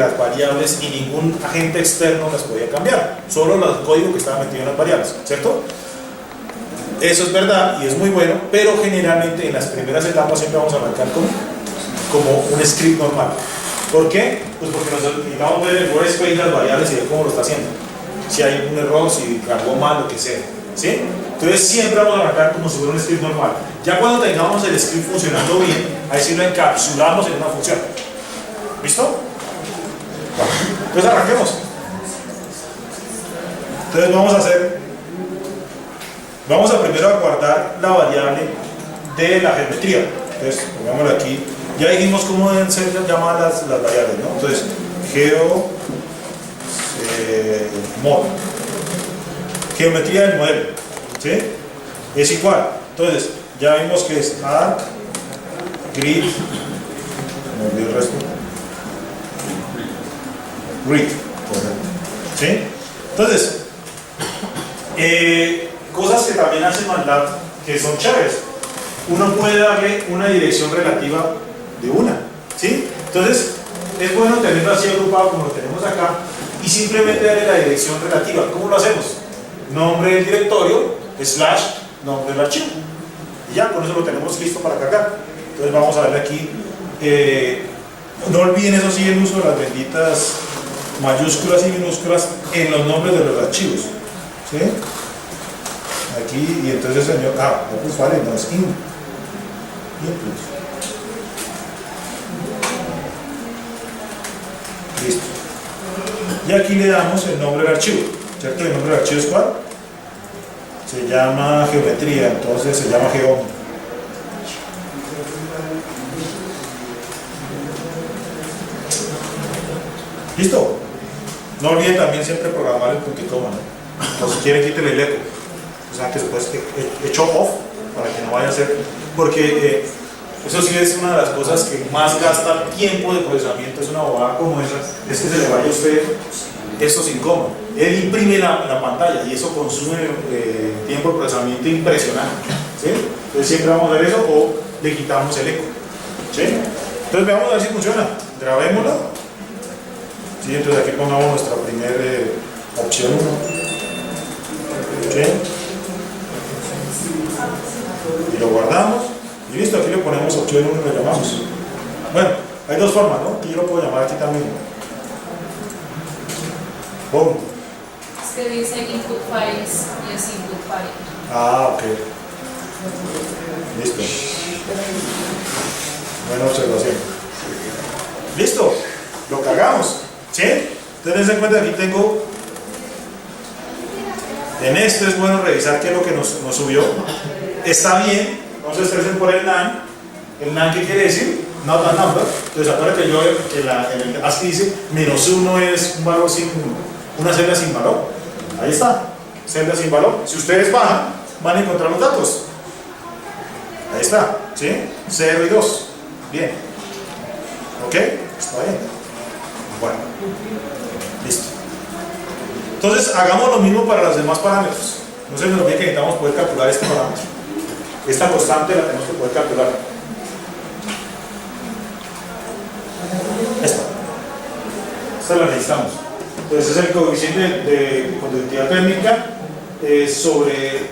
las variables y ningún agente externo las podía cambiar, solo el código que estaba metido en las variables, ¿cierto? Eso es verdad y es muy bueno, pero generalmente en las primeras etapas siempre vamos a arrancar como un script normal. ¿Por qué? Pues porque nos necesitamos ver el workspace, las variables y ver cómo lo está haciendo. Si hay un error, si cargó mal, lo que sea, ¿sí? Entonces siempre vamos a arrancar como si fuera un script normal. Ya cuando tengamos el script funcionando bien, ahí sí lo encapsulamos en una función. ¿Listo? Bueno, entonces arranquemos. Entonces vamos a primero guardar la variable de la geometría. Entonces pongámosla aquí. Ya dijimos cómo deben ser llamadas las variables, ¿no? Entonces geometría del modelo, ¿sí? Es igual. Entonces ya vimos que es arc grid, no olvidé el resto, grid, ¿sí? Entonces cosas que también hacen MATLAB que son chéveres. Uno puede darle una dirección relativa de una, ¿sí? Entonces es bueno tenerlo así agrupado como lo tenemos acá y simplemente darle la dirección relativa. ¿Cómo lo hacemos? Nombre del directorio / nombre del archivo y ya, con eso lo tenemos listo para cargar. Entonces vamos a darle aquí, no olviden eso sí, el uso de las benditas mayúsculas y minúsculas en los nombres de los archivos, ¿sí? Aquí, y entonces señor, no pues vale, no es input. Listo. Y aquí le damos el nombre del archivo, ¿cierto? El nombre del archivo es ¿cuál? Se llama geometría, entonces se llama geom. ¿Listo? No olviden también siempre programar el punto y coma, ¿no? O si quieren quítele el eco. O sea, que después hecho off para que no vaya a ser, porque eso sí es una de las cosas que más gasta tiempo de procesamiento. Es una bobada como esa, es que se le vaya a usted esto sin coma. Él imprime la pantalla y eso consume tiempo de procesamiento impresionante, ¿sí? Entonces siempre vamos a ver eso o le quitamos el eco, ¿sí? Entonces veamos a ver si funciona. Grabémoslo, ¿sí? Entonces aquí pongamos nuestra primera opción 1, ¿sí? Y lo guardamos y listo, aquí le ponemos opción 1 y lo llamamos. Bueno, hay dos formas, ¿no? Y yo lo puedo llamar aquí también. ¿Cómo? Es que dice input files y es input file. Ok. Listo. Buena observación. Listo, lo cargamos, ¿sí? Entonces den cuenta que aquí tengo. En esto es bueno revisar qué es lo que nos subió. Está bien, no se estresen por el NaN. ¿El NaN qué quiere decir? Not a number. Entonces acuérdense que en el ASCII dice -1 es un valor sin, una celda sin valor. Ahí está, celda sin valor. Si ustedes bajan, van a encontrar los datos. Ahí está, ¿sí? 0 y 2. Bien. ¿Ok? Está bien. Bueno, listo. Entonces hagamos lo mismo para los demás parámetros. No se nos olvide que necesitamos poder calcular este parámetro. Esta constante la tenemos que poder calcular. Esta la necesitamos. Entonces es el coeficiente de conductividad térmica sobre,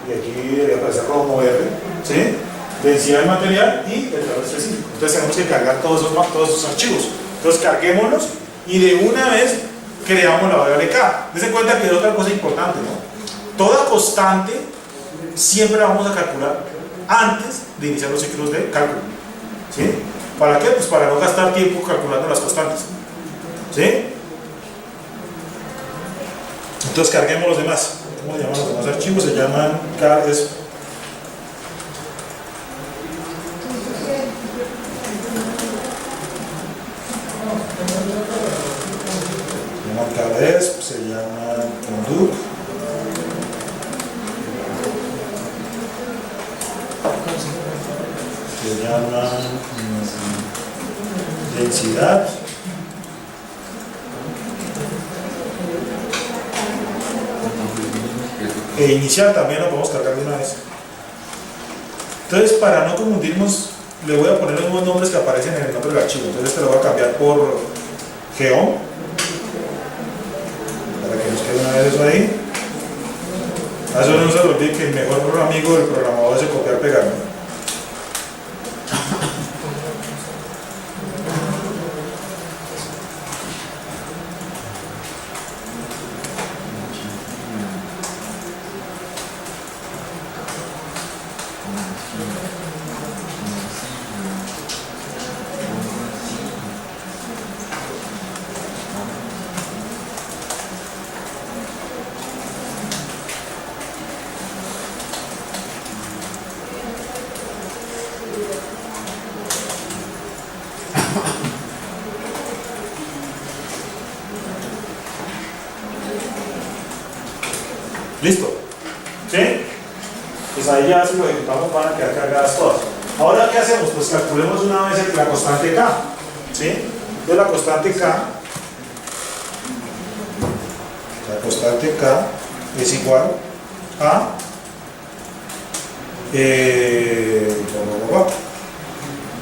y aquí debería aparecer como R, ¿sí? Densidad del material y el valor específico. Entonces tenemos que cargar todos esos archivos. Entonces carguémoslos y de una vez creamos la variable K. Dense cuenta que es otra cosa importante, ¿no? Toda constante siempre la vamos a calcular antes de iniciar los ciclos de cálculo, ¿sí? ¿Para qué? Pues para no gastar tiempo calculando las constantes, ¿sí? Entonces carguemos los demás. ¿Cómo se llaman los demás archivos? Se llaman KDESP. Se llama conduct. Se llama densidad. E inicial también lo podemos cargar de una vez. Entonces, para no confundirnos, le voy a poner los mismos nombres que aparecen en el nombre del archivo. Entonces, este lo voy a cambiar por geom, para que nos quede una vez eso ahí. A eso no se lo olvide que el mejor amigo del programador es el copiar-pegar, ¿no? ¿Listo? ¿Sí? Pues ahí ya si lo ejecutamos van a quedar cargadas todas. Ahora, ¿qué hacemos? Pues calculemos una vez la constante K. ¿Sí? Entonces la constante K es igual a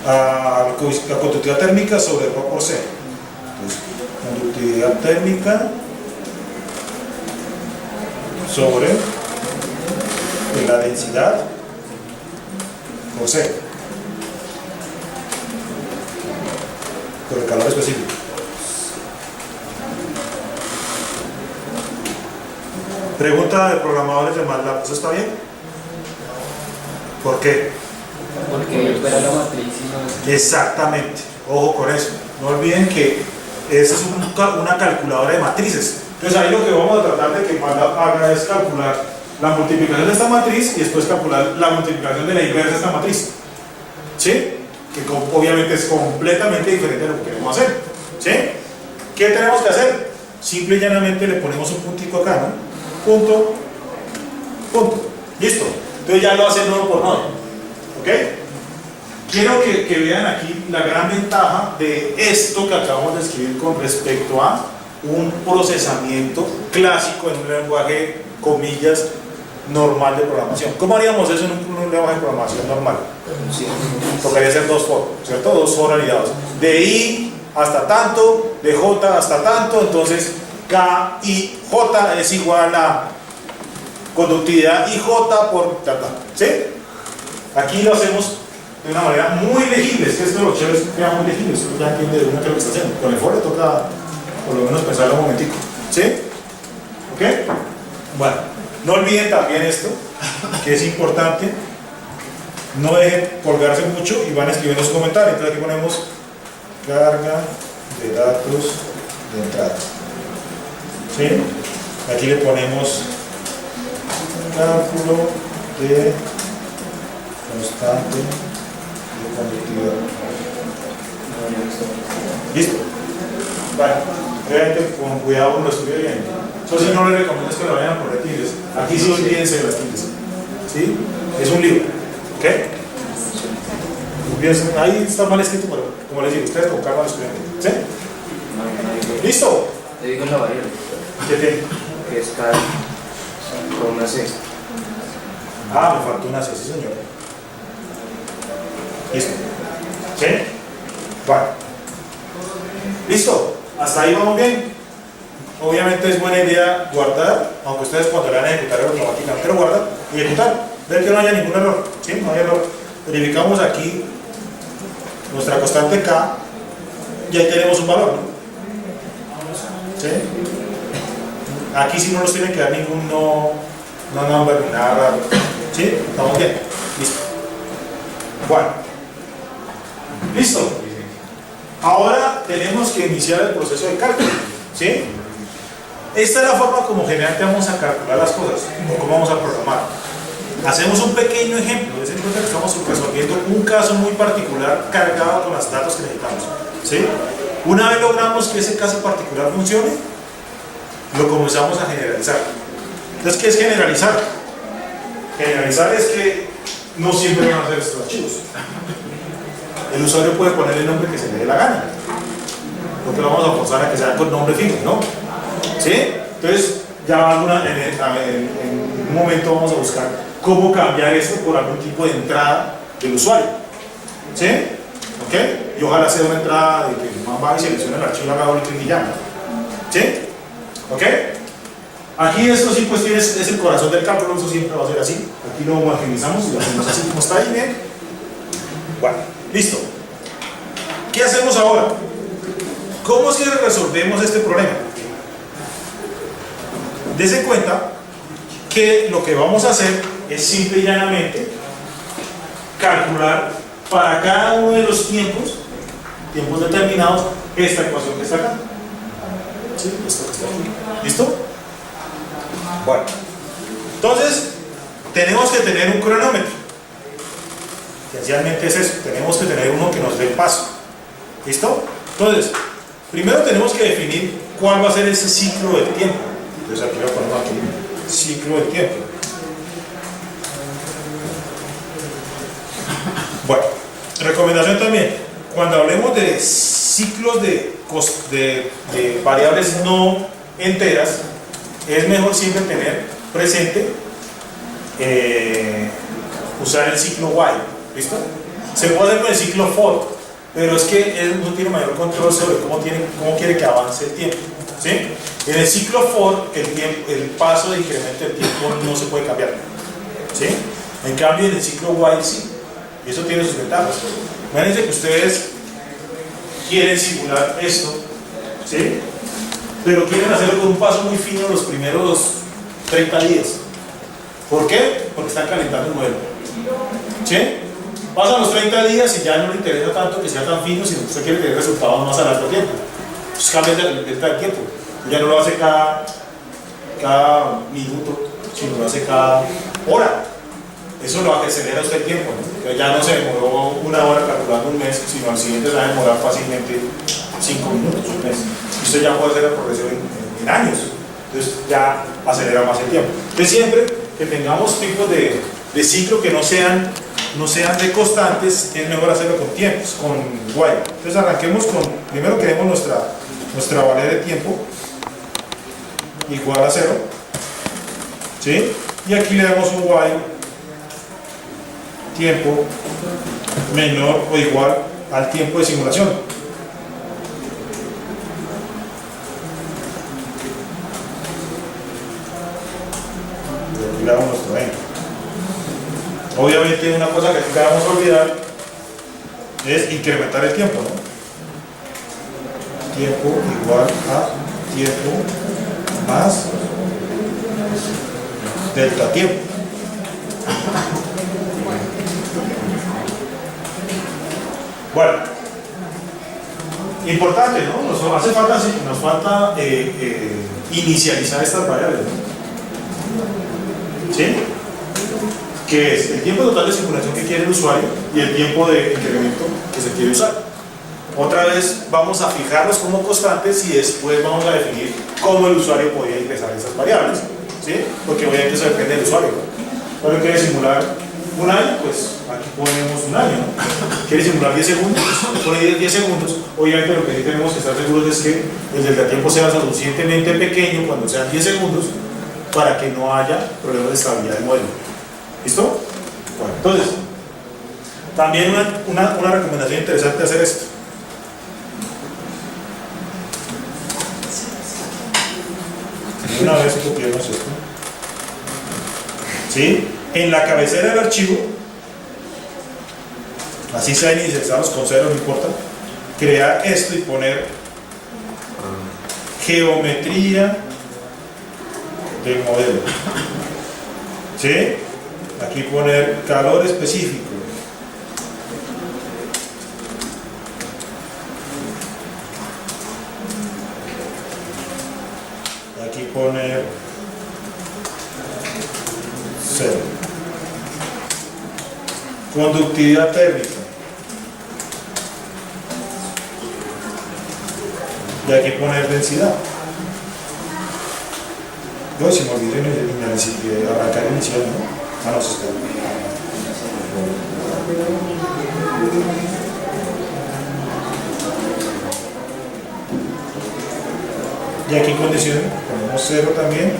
la conductividad térmica sobre ρ por C. Entonces, conductividad térmica sobre la densidad por C, por el calor específico. Pregunta de programadores de MATLAB, ¿eso está bien? ¿Por qué? Porque opera la matriz y no es... Exactamente, ojo con eso. No olviden que esa es una calculadora de matrices. Entonces ahí lo que vamos a tratar de que MATLAB haga es calcular la multiplicación de esta matriz y después calcular la multiplicación de la inversa de esta matriz. ¿Sí? Que obviamente es completamente diferente de lo que queremos hacer. ¿Sí? ¿Qué tenemos que hacer? Simple y llanamente le ponemos un puntico acá, ¿no? Punto, punto. Listo. Entonces ya lo hacen nodo por nodo. ¿Ok? Quiero que vean aquí la gran ventaja de esto que acabamos de escribir con respecto a un procesamiento clásico en un lenguaje, comillas, normal de programación. ¿Cómo haríamos eso en un lenguaje de programación normal? Tocaría hacer dos for, ¿cierto? Dos for aliados. De I hasta tanto, de J hasta tanto, entonces K y J es igual a conductividad IJ por tata. ¿Sí? Aquí lo hacemos de una manera muy legible. Es que esto de los chéveres queda muy legible. Esto ya entiende de una que lo que está haciendo. Con el for le toca por lo menos pensarlo un momentico. ¿Sí? ¿Ok? Bueno, no olviden también esto, que es importante. No dejen colgarse mucho y van escribiendo sus comentarios. Entonces aquí ponemos carga de datos de entrada. ¿Sí? Aquí le ponemos cálculo de constante de conductividad. ¿Listo? Vale. Obviamente con cuidado uno lo escribe bien. Eso sí no les recomiendo que lo vayan a poner tildes. Aquí sí olvídense de las tildes. ¿Sí? Es un libro. ¿Ok? Ahí está mal escrito, pero como les digo, ustedes con calma lo escriben. ¿Sí? ¿Listo? Te digo la variable. ¿Qué tiene? Que es K con una C. Ah, me faltó una C, sí señor. ¿Listo? ¿Sí? Vale. ¿Listo? ¿Hasta ahí vamos bien? Obviamente es buena idea guardar, aunque ustedes cuando le van a ejecutar automáticamente lo guardan y ejecutar. Ver que no haya ningún error. ¿Sí? No hay error. Verificamos aquí nuestra constante K y ahí tenemos un valor, ¿no? ¿Sí? Aquí sí no nos tiene que dar ningún no number ni nada raro. ¿Sí? ¿Estamos bien? Listo. Bueno. ¿Listo? Ahora tenemos que iniciar el proceso de cálculo. ¿Sí? Esta es la forma como generalmente vamos a calcular las cosas o cómo vamos a programar. Hacemos un pequeño ejemplo. Es en cuenta que estamos resolviendo un caso muy particular cargado con los datos que necesitamos. ¿Sí? Una vez logramos que ese caso particular funcione, lo comenzamos a generalizar. Entonces, ¿qué es generalizar? Generalizar es que no siempre van a ser estos archivos. El usuario puede poner el nombre que se le dé la gana, porque lo vamos a forzar a que sea con nombre fijo, ¿no? ¿Sí? Entonces, ya en un momento vamos a buscar cómo cambiar esto por algún tipo de entrada del usuario. ¿Sí? ¿ok? Y ojalá sea una entrada de que el man va y selecciona el archivo, haga doble clic y ya. ¿Sí? ¿Ok? Aquí esto sí pues es el corazón del cálculo, eso siempre va a ser así. Aquí lo marginalizamos y lo hacemos así como está ahí, bien. Bueno, listo. ¿Qué hacemos ahora? ¿Cómo es que resolvemos este problema? Dese cuenta que lo que vamos a hacer es simple y llanamente calcular para cada uno de los tiempos determinados, esta ecuación que está acá. ¿Sí? Esto que está aquí. ¿Listo? Bueno, entonces tenemos que tener un cronómetro. Esencialmente es eso, tenemos que tener uno que nos dé el paso. ¿Listo? Entonces, primero tenemos que definir cuál va a ser ese ciclo del tiempo. Entonces aquí lo ponemos aquí, ciclo del tiempo. Bueno, recomendación también, cuando hablemos de ciclos de variables no enteras, es mejor siempre tener presente usar el ciclo while. ¿Listo? Se puede hacer con el ciclo for, pero es que él no tiene mayor control sobre cómo quiere que avance el tiempo. ¿Sí? En el ciclo for, el paso de incremento del tiempo no se puede cambiar. ¿Sí? En cambio, en el ciclo while sí. Y eso tiene sus ventajas. Imagínense que ustedes quieren simular esto, ¿sí? Pero quieren hacerlo con un paso muy fino los primeros 30 días. ¿Por qué? Porque están calentando el modelo. ¿Sí? Pasan los 30 días y ya no le interesa tanto que sea tan fino, sino que usted quiere tener resultados más a largo tiempo. Entonces cambia el tiempo. Ya no lo hace cada minuto, sino lo hace cada hora. Eso lo acelera usted el tiempo, ¿no? Ya no se demoró una hora calculando un mes, sino al siguiente se va a demorar fácilmente 5 minutos, un mes. Y usted ya puede hacer la progresión en años. Entonces ya acelera más el tiempo. Entonces siempre que tengamos tipos de ciclo que no sean de constantes, es mejor hacerlo con tiempos, con while. Entonces arranquemos con, primero queremos nuestra valía de tiempo igual a 0, ¿sí? Y aquí le damos un while tiempo menor o igual al tiempo de simulación. Y aquí le damos nuestro n. Obviamente una cosa que nunca vamos a olvidar es incrementar el tiempo, ¿no? Tiempo igual a tiempo más delta tiempo. Bueno, importante, ¿no? Nos falta inicializar estas variables, ¿no? ¿Sí? Que es el tiempo total de simulación que quiere el usuario y el tiempo de incremento que se quiere usar. Otra vez vamos a fijarlos como constantes y después vamos a definir cómo el usuario podría ingresar esas variables, ¿sí? Porque obviamente eso depende del usuario, ¿no? Cuando quiere simular un año, pues aquí ponemos un año, ¿no? Quiere simular 10 segundos, pone 10 segundos. Obviamente lo que sí tenemos que estar seguros es que el delta tiempo sea suficientemente pequeño cuando sean 10 segundos para que no haya problemas de estabilidad del modelo. ¿Listo? Bueno, entonces, también una recomendación interesante de hacer esto. Una vez copiamos esto, ¿sí? En la cabecera del archivo, así sean inicializados con 0, no importa, crear esto y poner geometría del modelo, ¿sí? Aquí poner calor específico. Aquí poner 0. Conductividad térmica. Y aquí poner densidad. No, si me olvidé de arrancar inicial, ¿no? Ah, no, se está. Y aquí condiciones, ponemos 0 también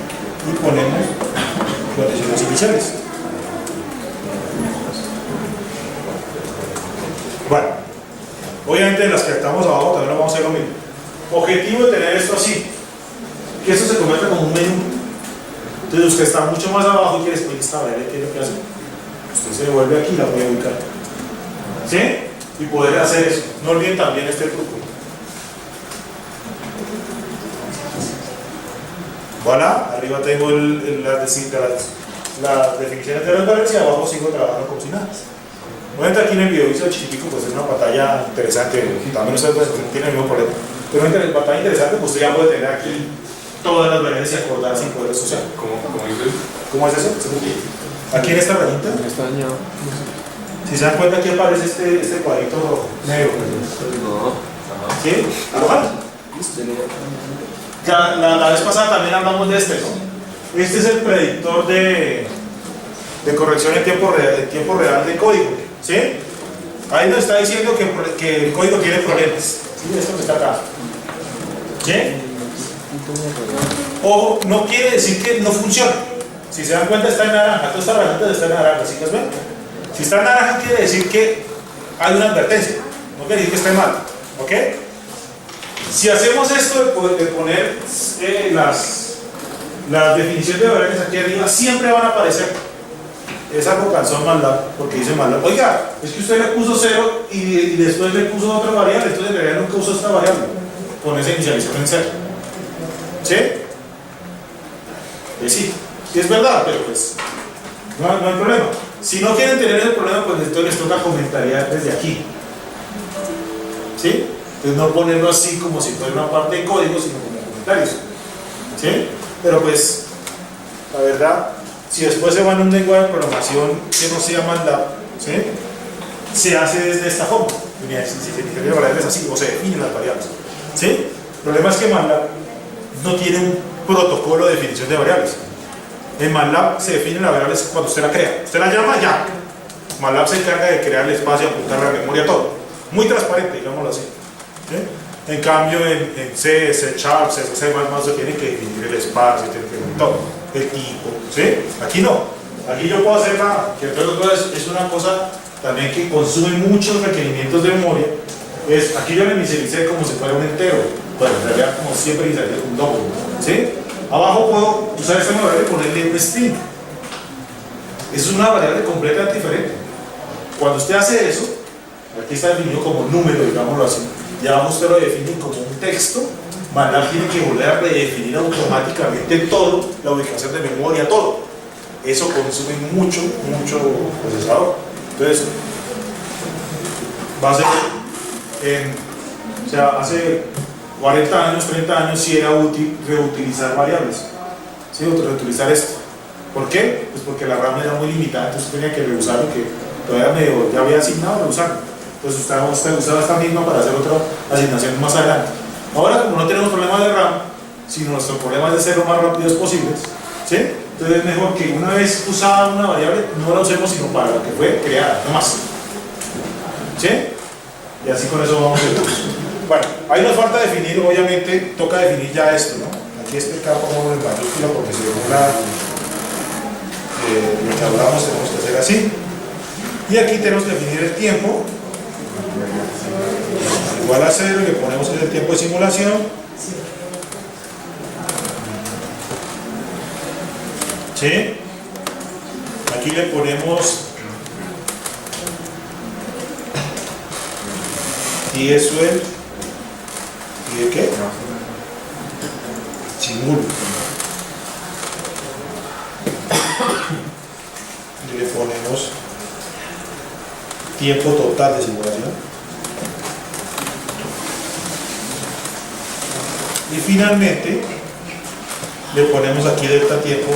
y ponemos condiciones iniciales. Bueno, Obviamente de las que estamos abajo también vamos a hacer lo mismo. Objetivo de tener esto así, que esto se convierta como un menú. Entonces usted está mucho más abajo y quiere después esta variable, ¿qué es lo que hace? Usted se devuelve aquí y la puede ubicar. ¿Sí? Y poder hacer eso. No olviden también este truco. Voilà, arriba tengo las definiciones de los valores y abajo sigo trabajando como si nada. Obviamente aquí en el video hice chiquitico, pues es una pantalla interesante, también ustedes pues, no tienen el mismo problema. Pero una pantalla interesante, pues usted ya puede tener aquí todas las variables y acordar sin poder asociar. ¿Cómo es eso? Aquí en esta rayita. Está dañado. Si se dan cuenta, aquí aparece este cuadrito negro. No. ¿Sí? ¿Ajá? Ya, la vez pasada también hablamos de este, ¿no? Este es el predictor de corrección en tiempo real de código, ¿sí? Ahí nos está diciendo que el código tiene problemas, ¿sí? Esto que está acá, ¿sí? O no quiere decir que no funciona. Si se dan cuenta está en naranja, todas estas rayitas están en naranja, ¿sí las ven? Si está en naranja quiere decir que hay una advertencia, no quiere decir que esté mal, ¿ok? Si hacemos esto de poner las definiciones de variables aquí arriba, siempre van a aparecer. Es algo cansón MATLAB, porque dice MATLAB, oiga, es que usted le puso 0 y después le puso otra variable, entonces en realidad nunca usó esta variable, con esa inicialización en 0. ¿Sí? Sí, sí es verdad, pero pues no hay problema. Si no quieren tener ese problema, pues entonces les toca comentaría desde aquí. ¿Sí? Entonces no ponerlo así como si fuera una parte de código, sino como comentarios. ¿Sí? Pero pues, la verdad, si después se va en un lenguaje de programación que no se llama MATLAB, ¿sí? Se hace desde esta forma. Si se definen variables así, o se definen las variables. ¿Sí? El problema es que MATLAB no tiene un protocolo de definición de variables. En MATLAB se define la variable cuando usted la crea. Usted la llama ya. MATLAB se encarga de crear el espacio, apuntar la memoria, todo. Muy transparente, digámoslo así. ¿Sí? En cambio, en C, C#, C++, se tiene que definir el espacio, tiene que definir todo, el tipo. ¿Sí? Aquí no. Aquí yo puedo hacer nada. Que entonces es una cosa también que consume muchos requerimientos de memoria. Aquí yo le inicialicé como si fuera un entero. Bueno, en realidad, como siempre, inicialicé un doble. ¿Sí? Abajo puedo usar esta variable y ponerle un string. Es una variable completamente diferente. Cuando usted hace eso, aquí está definido como número, digámoslo así, y abajo usted lo define como un texto. MATLAB tiene que volver a redefinir automáticamente todo, la ubicación de memoria, todo. Eso consume mucho procesador. Entonces, va a ser, o sea, hace 40 años, 30 años, sí era útil reutilizar variables, ¿sí? Reutilizar esto. ¿Por qué? Pues porque la RAM era muy limitada, entonces tenía que reusar lo que todavía ya había asignado, reusarlo. Entonces usted usaba esta misma para hacer otra asignación más adelante. Ahora, como no tenemos problemas de RAM, sino nuestro problema es de ser lo más rápidos posibles, ¿sí? Entonces es mejor que una vez usada una variable, no la usemos sino para lo que fue creada, no más. ¿Sí? Y así con eso vamos a ver. Bueno, ahí nos falta definir, obviamente, toca definir ya esto, ¿no? Aquí explicar cómo es mayúscula, porque si demora lo que hablamos, tenemos que hacer así. Y aquí tenemos que definir el tiempo. Igual a 0, le ponemos el tiempo de simulación. ¿Sí? Aquí le ponemos y eso es ¿y de qué? Simulo. Y le ponemos tiempo total de simulación. Y finalmente le ponemos aquí delta tiempo.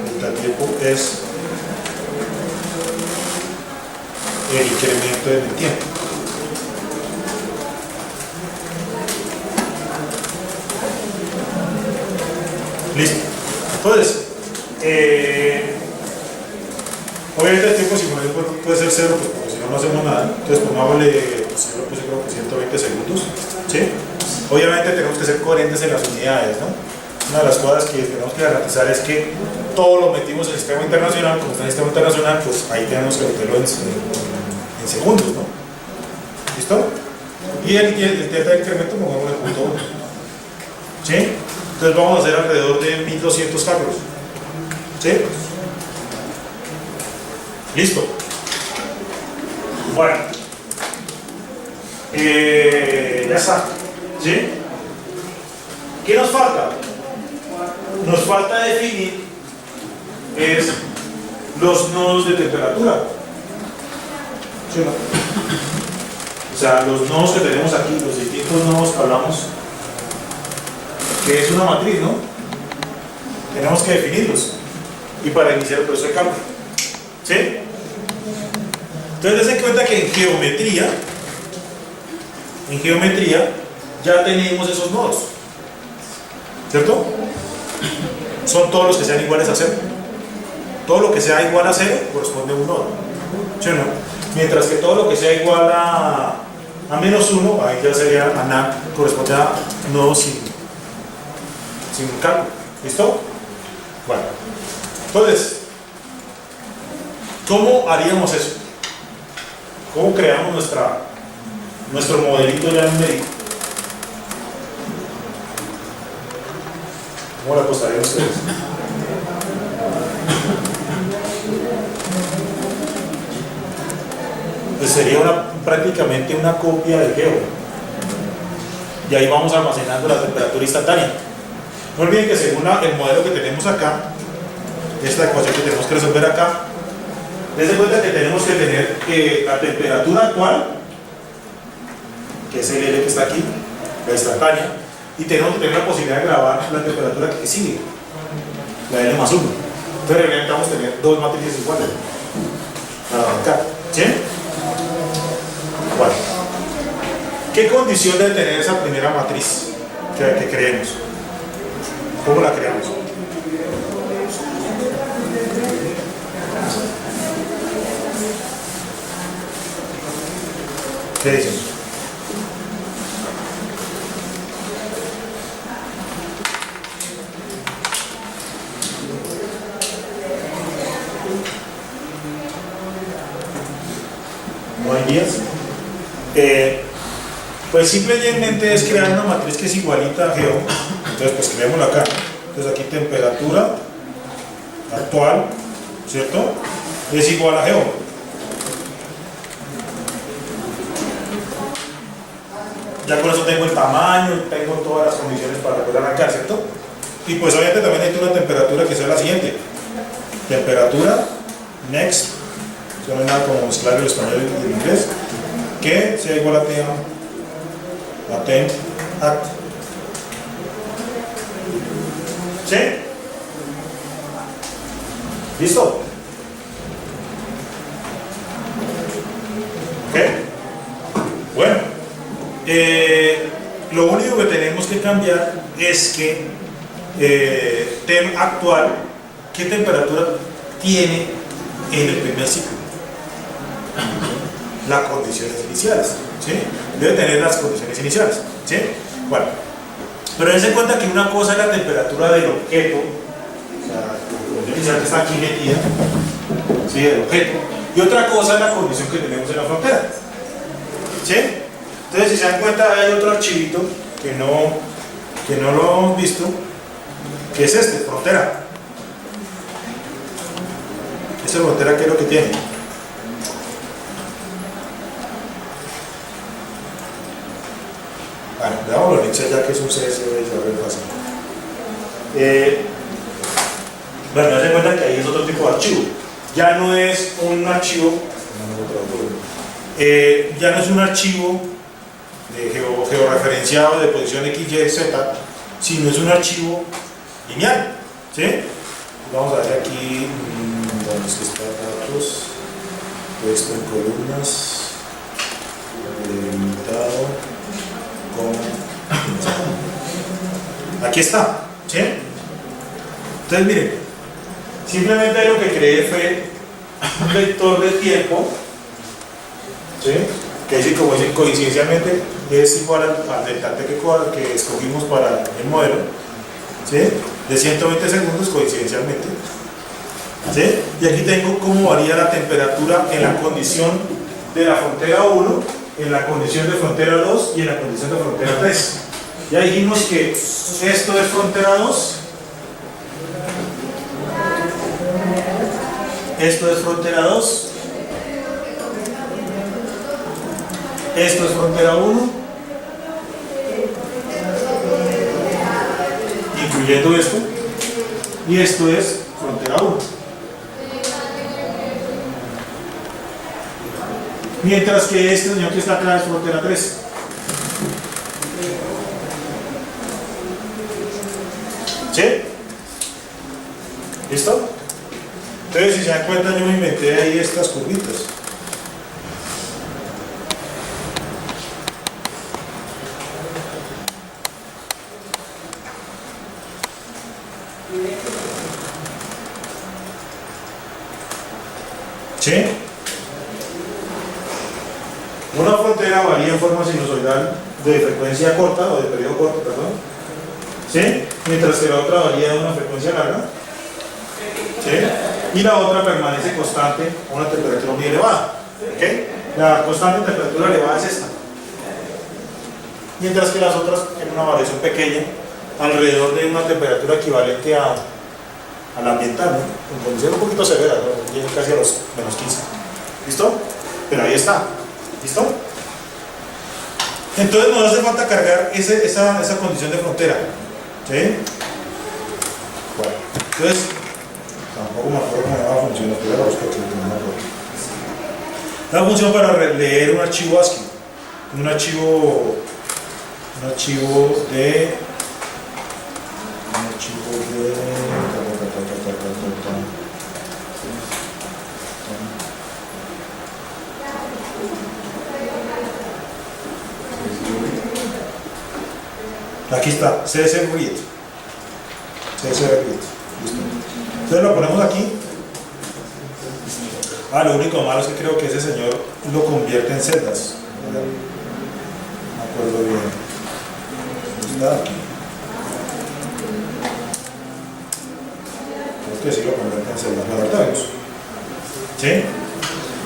Delta tiempo es el incremento en el tiempo. Listo. Entonces, obviamente el tiempo de simulación puede ser 0, pues, porque si no, no hacemos nada. Entonces, pongámosle, pues yo lo puse creo que 120 segundos. ¿Sí? Obviamente tenemos que ser coherentes en las unidades, ¿no? Una de las cosas que tenemos que garantizar es que todo lo metimos en el sistema internacional, como está en el sistema internacional, pues ahí tenemos que meterlo en segundos, ¿no? ¿Listo? Y el delta de incremento pongámosle 0.1. ¿Sí? Entonces vamos a hacer alrededor de 1200 cálculos. ¿Sí? Listo. Bueno. Ya está. ¿Sí? ¿Qué nos falta? Nos falta definir los nodos de temperatura. ¿Sí o no? O sea, los nodos que tenemos aquí, los distintos nodos que hablamos, que es una matriz, ¿no? Tenemos que definirlos. Y para iniciar el proceso de cálculo. ¿Sí? Entonces, dense cuenta que en geometría ya tenemos esos nodos. ¿Cierto? Son todos los que sean iguales a 0. Todo lo que sea igual a 0 corresponde a un nodo. ¿Sí o no? Mientras que todo lo que sea igual a menos 1, ahí ya sería corresponde a nodos sin cálculo. ¿Listo? Bueno. Entonces, ¿cómo haríamos eso? ¿Cómo creamos nuestro modelito ya numérico? ¿Cómo la apostarían ustedes? Pues sería prácticamente una copia del Geo. Y ahí vamos almacenando la temperatura instantánea. No olviden que según el modelo que tenemos acá, esta ecuación que tenemos que resolver acá, dense cuenta que tenemos que tener la temperatura actual, que es el L que está aquí, la instantánea, y tenemos que tener la posibilidad de grabar la temperatura que sigue, la L más 1. Entonces necesitamos tener dos matrices iguales para abarcar. ¿Sí? Bueno, ¿qué condición debe tener esa primera matriz que creemos? ¿Cómo la creamos? ¿Qué dicen? ¿No hay guías? Pues simplemente es crear una matriz que es igualita a Geo. Entonces pues creémosla acá. Entonces aquí temperatura actual, ¿cierto? Es igual a Geo. Ya con eso tengo el tamaño, tengo todas las condiciones para poder arrancar, ¿cierto? Y pues obviamente también necesito una temperatura que sea la siguiente. Temperatura, next, no hay nada como mezclar el español y el inglés, que sea igual a temp act. ¿Sí? ¿Listo? ¿Ok? Bueno, lo único que tenemos que cambiar es que temp actual, ¿qué temperatura tiene en el primer ciclo? Las condiciones iniciales, ¿sí? Debe tener las condiciones iniciales, ¿sí? Bueno, pero dense en cuenta que una cosa es la temperatura del objeto, o sea, la condición inicial que está aquí metida, ¿sí? Del objeto, y otra cosa es la condición que tenemos en la frontera, ¿sí? Entonces, si se dan cuenta, hay otro archivito que no lo hemos visto, que es este, frontera. Esa frontera, ¿qué es lo que tiene? Bueno, veamos los links ya que es un CSV y se abre fácil. Bueno, se cuenta que ahí es otro tipo de archivo. Ya no es un archivo, ya no es un archivo de georreferenciado de posición X, Y, Z, sino es un archivo lineal. ¿Sí? Vamos a ver aquí, ¿dónde es que está datos? Texto en columnas, delimitado, aquí está, ¿sí? Entonces miren, simplemente lo que creé fue un vector de tiempo, ¿sí? Que dice, como dicen, coincidencialmente es igual al delta T que escogimos para el modelo, ¿sí? De 120 segundos coincidencialmente, ¿sí? Y aquí tengo cómo varía la temperatura en la condición de la frontera 1 en la condición de frontera 2 y en la condición de frontera 3. Ya dijimos que esto es frontera 2, esto es frontera 2, esto es frontera 1, incluyendo esto, y esto es frontera 1. Mientras que este señor que está acá es frontera 3. ¿Sí? ¿Listo? Entonces, si se dan cuenta, yo me inventé ahí estas curvitas. ¿Sí? Una frontera varía en forma sinusoidal de frecuencia corta o de periodo corto, perdón. ¿Sí? Mientras que la otra varía de una frecuencia larga. ¿Sí? Y la otra permanece constante a una temperatura muy elevada. ¿Okay? La constante en temperatura elevada es esta. Mientras que las otras tienen una variación pequeña, alrededor de una temperatura equivalente a la ambiental, ¿no? En condiciones un poquito severas, ¿no? Llega casi a los menos 15. ¿Listo? Pero ahí está. ¿Listo? Entonces nos hace falta cargar esa condición de frontera. ¿Sí? Bueno, entonces tampoco me acuerdo cómo era la función, pero la busco aquí, no me acuerdo. La función para leer un archivo ASCII, un archivo de aquí está, CSV Read. CSV Read. Listo. Entonces lo ponemos aquí. Lo único malo es que creo que ese señor lo convierte en celdas. No me acuerdo bien. Está aquí. Creo que sí lo convierte en celdas. La verdad es. ¿Sí?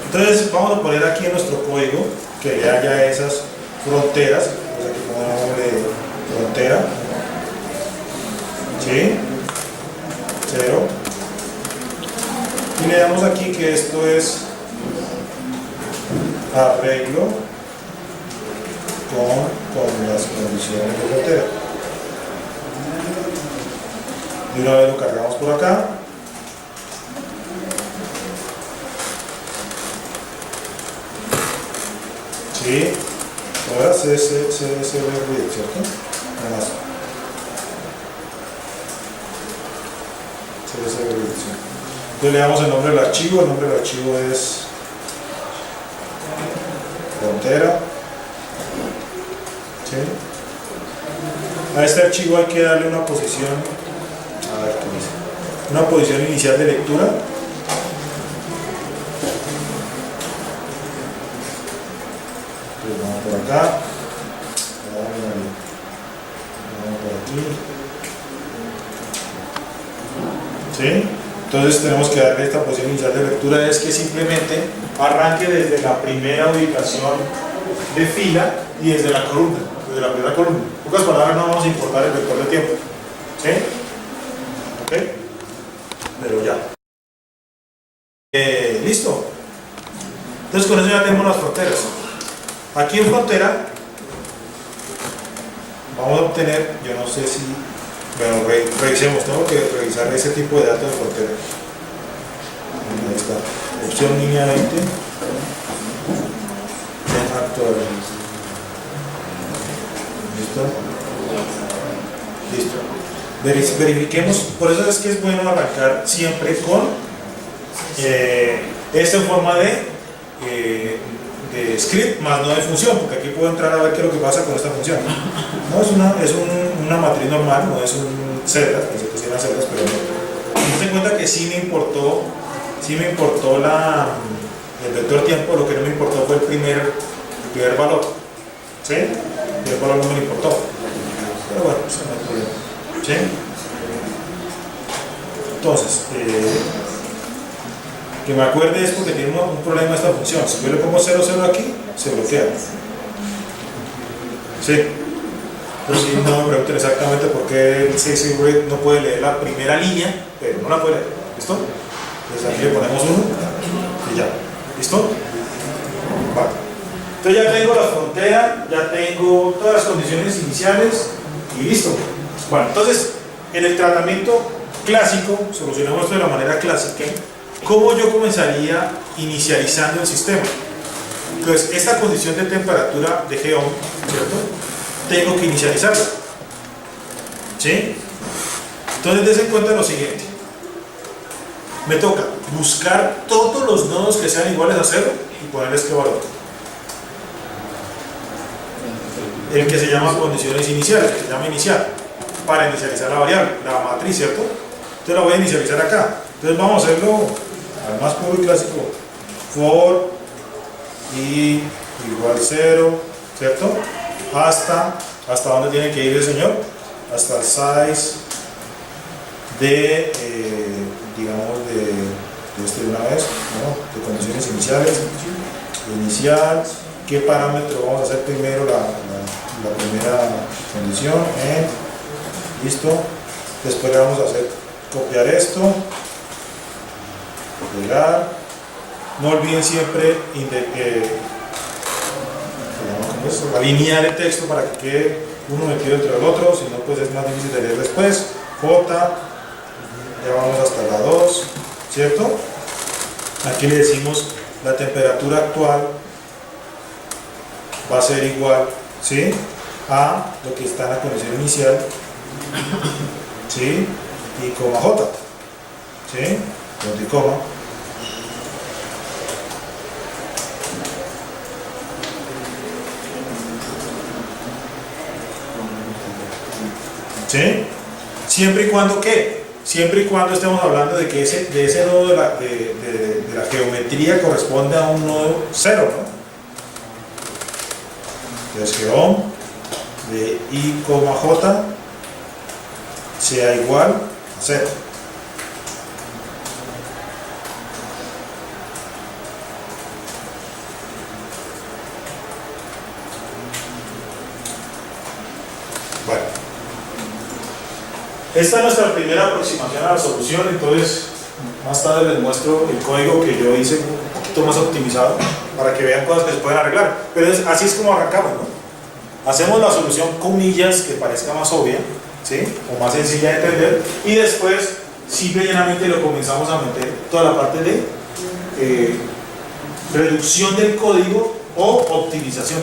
Entonces vamos a poner aquí en nuestro código que ya haya esas fronteras. Pues aquí ponemos frontera, ¿sí? 0, y le damos aquí que esto es arreglo con las condiciones de frontera. De una vez lo cargamos por acá. ¿Sí? Ahora se ve, ¿cierto? Nada más. Entonces le damos el nombre del archivo. El nombre del archivo es frontera. ¿Sí? A este archivo hay que darle una posición, a ver qué dice, una posición inicial de lectura. Entonces vamos por acá. ¿Sí? Entonces tenemos que darle esta posición inicial de lectura, es que simplemente arranque desde la primera ubicación de fila y desde la columna, desde la primera columna. En pocas palabras, no vamos a importar el vector de tiempo. ¿Sí? ¿Ok? Pero ya. ¿Listo? Entonces con eso ya tenemos las fronteras. Aquí en frontera vamos a obtener, yo no sé si, bueno, revisemos, tengo que revisar ese tipo de datos de frontera. Ahí está, opción línea 20, actual. ¿Listo? Verifiquemos, por eso es que es bueno arrancar siempre con esto en forma de script más no de función, porque aquí puedo entrar a ver qué es lo que pasa con esta función. No es una matriz normal, no es un celdas, pensé que sí eran celdas, pero no. Ten en cuenta que sí me importó el vector tiempo, lo que no me importó fue el primer valor. ¿Sí? El primer valor no me importó. Pero bueno, eso no hay problema. ¿Sí? Entonces, Que me acuerde es porque tiene un problema esta función. Si yo le pongo 0, 0 aquí, se bloquea. ¿Sí? Pero si no me pregunten exactamente por qué el CSV no puede leer la primera línea, pero no la puede leer. ¿Listo? Entonces aquí le ponemos 1 y ya. ¿Listo? Vale. Entonces ya tengo la frontera, ya tengo todas las condiciones iniciales y listo. Bueno, entonces en el tratamiento clásico, solucionamos esto de la manera clásica. ¿Cómo yo comenzaría inicializando el sistema? Entonces, esta condición de temperatura de G-ON, ¿cierto? Tengo que inicializarla. ¿Sí? Entonces, des en cuenta lo siguiente. Me toca buscar todos los nodos que sean iguales a 0 y ponerles qué valor. El que se llama condiciones iniciales, que se llama inicial, para inicializar la variable, la matriz, ¿cierto? Entonces la voy a inicializar acá. Entonces vamos a hacerlo al más puro y clásico. For i igual 0, ¿cierto? ¿Hasta dónde tiene que ir el señor? Hasta el size de, digamos, de una vez, ¿no? De condiciones iniciales. Inicial, ¿qué parámetro vamos a hacer primero? La primera condición, listo. Después le vamos a hacer copiar esto, pegar. No olviden siempre alinear el texto para que quede uno metido entre el otro, si no pues es más difícil de leer después. J, ya vamos hasta la 2, ¿cierto? Aquí le decimos la temperatura actual va a ser igual, ¿sí?, a lo que está en la condición inicial, ¿sí?, y coma J, ¿sí?, punto y coma. ¿Sí? Siempre y cuando ¿qué? Siempre y cuando estemos hablando de que ese nodo de la geometría corresponde a un nodo 0, ¿no? Entonces geom de i, j sea igual a 0. Bueno, esta es nuestra primera aproximación a la solución. Entonces más tarde les muestro el código que yo hice un poquito más optimizado para que vean cosas que se pueden arreglar, pero así es como arrancamos, ¿no? Hacemos la solución comillas que parezca más obvia, ¿sí?, o más sencilla de entender, y después simple y llanamente lo comenzamos a meter toda la parte de reducción del código o optimización,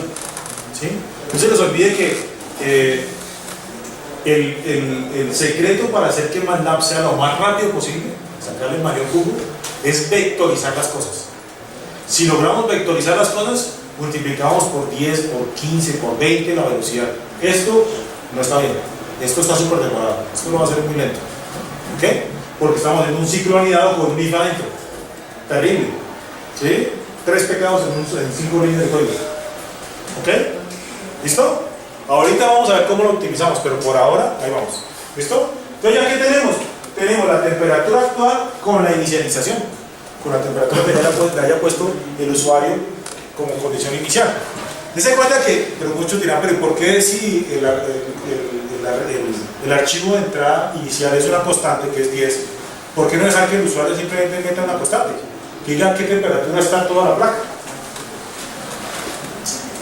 ¿sí? No se les olvide que el secreto para hacer que MATLAB sea lo más rápido posible, sacarle el mayor jugo, es vectorizar las cosas. Si logramos vectorizar las cosas, multiplicamos por 10, por 15, por 20 la velocidad. Esto no está bien, esto está súper demorado, esto lo va a hacer muy lento, ¿ok? Porque estamos haciendo un ciclo anidado con un if adentro, terrible, ¿sí? 3 pecados en 5 líneas de código, ¿ok? ¿Listo? Ahorita vamos a ver cómo lo optimizamos, pero por ahora, ahí vamos. ¿Listo? Entonces, ¿ya qué tenemos? Tenemos la temperatura actual con la inicialización, con la temperatura que le haya puesto el usuario como condición inicial. Dense cuenta que, pero muchos dirán, pero ¿por qué si el archivo de entrada inicial es una constante, que es 10, ¿por qué no dejar que el usuario simplemente meta una constante? Que digan qué temperatura está en toda la placa.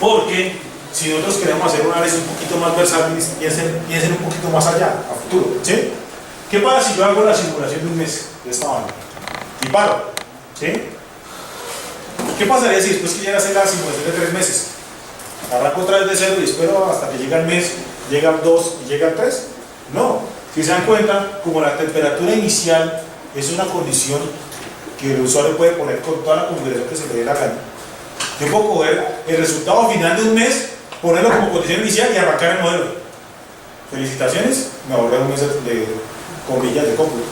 Porque si nosotros queremos hacer un análisis un poquito más versátil, piensen un poquito más allá, a futuro, ¿sí? ¿Qué pasa si yo hago la simulación de un mes de esta manera y paro? ¿Sí? ¿Qué pasaría si después que llega a hacer la simulación de 3 meses? Arranco otra vez de 0 y espero hasta que llega el mes, llega el 2 y llega el 3. No, si se dan cuenta, como la temperatura inicial es una condición que el usuario puede poner con toda la configuración que se le dé la gana, yo puedo coger el resultado final de un mes, ponerlo como condición inicial y arrancar el modelo. Felicitaciones, me ahorré un mes de comillas de cómputo.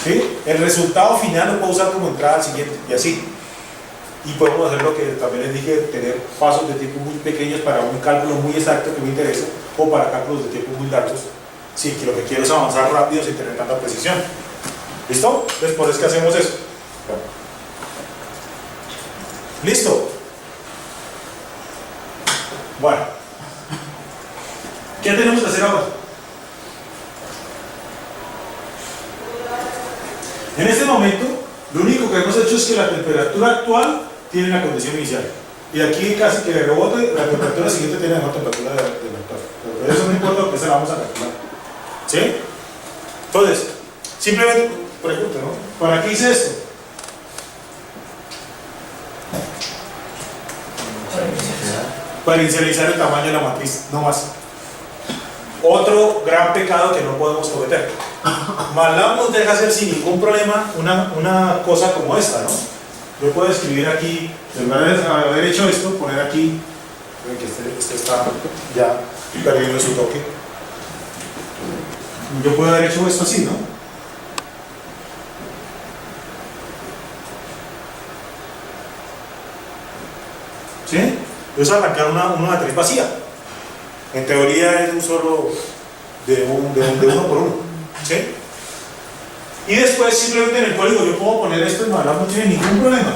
¿Sí? El resultado final lo puedo usar como entrada al siguiente y así. Y podemos hacer lo que también les dije, tener pasos de tiempo muy pequeños para un cálculo muy exacto que me interesa, o para cálculos de tiempo muy largos, si lo que quiero es avanzar rápido sin tener tanta precisión. ¿Listo? Entonces por eso es que hacemos eso. ¿Listo? Bueno, ¿qué tenemos que hacer ahora? En este momento, lo único que hemos hecho es que la temperatura actual tiene la condición inicial. Y aquí casi que de rebote, la temperatura siguiente tiene la misma temperatura del actual. Pero eso no importa porque se la vamos a calcular. ¿Sí? Entonces, simplemente, pregunta, ¿no? ¿Para qué hice esto? Para inicializar el tamaño de la matriz, no más. Otro gran pecado que no podemos cometer. MATLAB nos deja hacer sin ningún problema una cosa como esta, ¿no? Yo puedo escribir aquí, en vez de haber hecho esto, poner aquí, que este está ya perdiendo su toque. Yo puedo haber hecho esto así, ¿no? ¿Sí? Es arrancar una matriz vacía. En teoría es un solo de uno por uno. ¿Sí? Y después simplemente en el código yo puedo poner esto en MATLAB, no tiene ningún problema.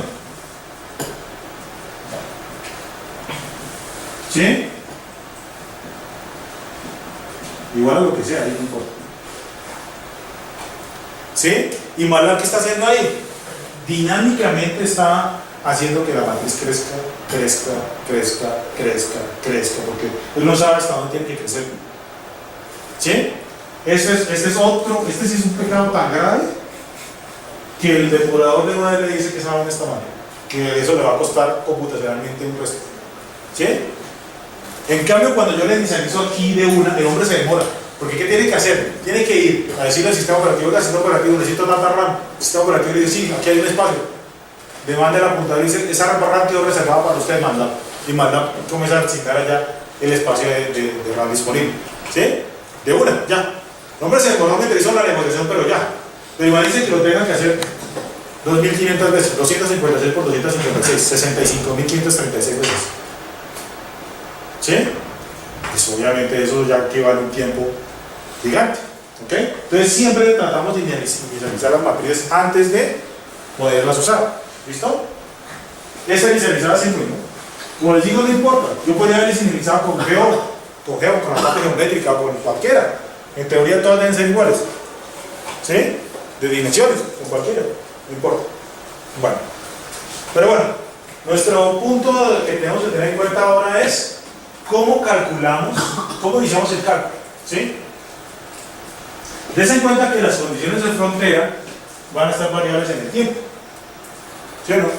¿Sí? Igual a lo que sea, ahí no importa. ¿Sí? ¿Y MATLAB qué está haciendo ahí? Dinámicamente está haciendo que la matriz crezca, porque él no sabe hasta dónde tiene que crecer. ¿Sí? Este sí es un pecado tan grave que el depurador de madre le dice que sabe de esta manera, que eso le va a costar computacionalmente un resto. ¿Sí? En cambio, cuando yo le inicializo aquí de una, el hombre se demora. Porque ¿qué tiene que hacer? Tiene que ir a decirle al sistema operativo, necesito tanta RAM. El sistema operativo le dice, sí, aquí hay un espacio. Le manda la computadora y dice, esa RAM quedó reservada para usted, MATLAB. Y MATLAB comienza a asignar allá el espacio de RAM disponible. ¿Sí? De una, ya. El hombre se demoró mientras hizo la negociación, pero ya. Pero igual dice que lo tengan que hacer 2.500 veces, 256 por 256, 65.536 veces. ¿Sí? Pues obviamente eso ya que vale un tiempo gigante. ¿Ok? Entonces siempre tratamos de inicializar las matrices antes de poderlas usar. ¿Listo? Esta inicializada simple, ¿no? Como les digo, no importa. Yo podría haber inicializado con con la parte geométrica o con cualquiera. En teoría todas deben ser iguales. ¿Sí? De dimensiones, con cualquiera. No importa. Bueno. Pero bueno, nuestro punto que tenemos que tener en cuenta ahora es cómo calculamos, cómo iniciamos el cálculo. ¿Sí? Des en cuenta que las condiciones de frontera van a estar variables en el tiempo. ¿Sí o no?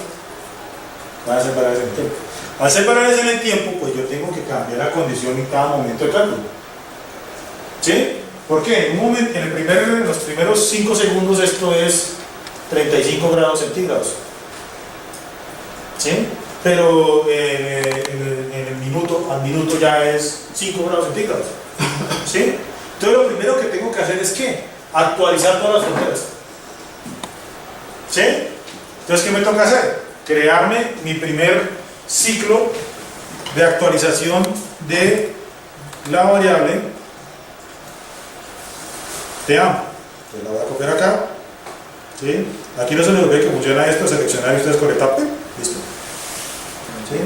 Van a ser variables en el tiempo. Al ser variables en el tiempo, pues yo tengo que cambiar la condición en cada momento de cálculo. ¿Sí? ¿Por qué? En un momento, en los primeros 5 segundos esto es 35 grados centígrados. ¿Sí? Pero al minuto ya es 5 grados centígrados. ¿Sí? Entonces lo primero que tengo que hacer es ¿qué? Actualizar todas las fronteras. ¿Sí? Entonces ¿qué me toca hacer? Crearme mi primer ciclo de actualización de la variable TEAM. Entonces la voy a copiar acá. ¿Sí? Aquí no se les olvide que funciona esto, seleccionar y ustedes con etapa. Listo. ¿Sí?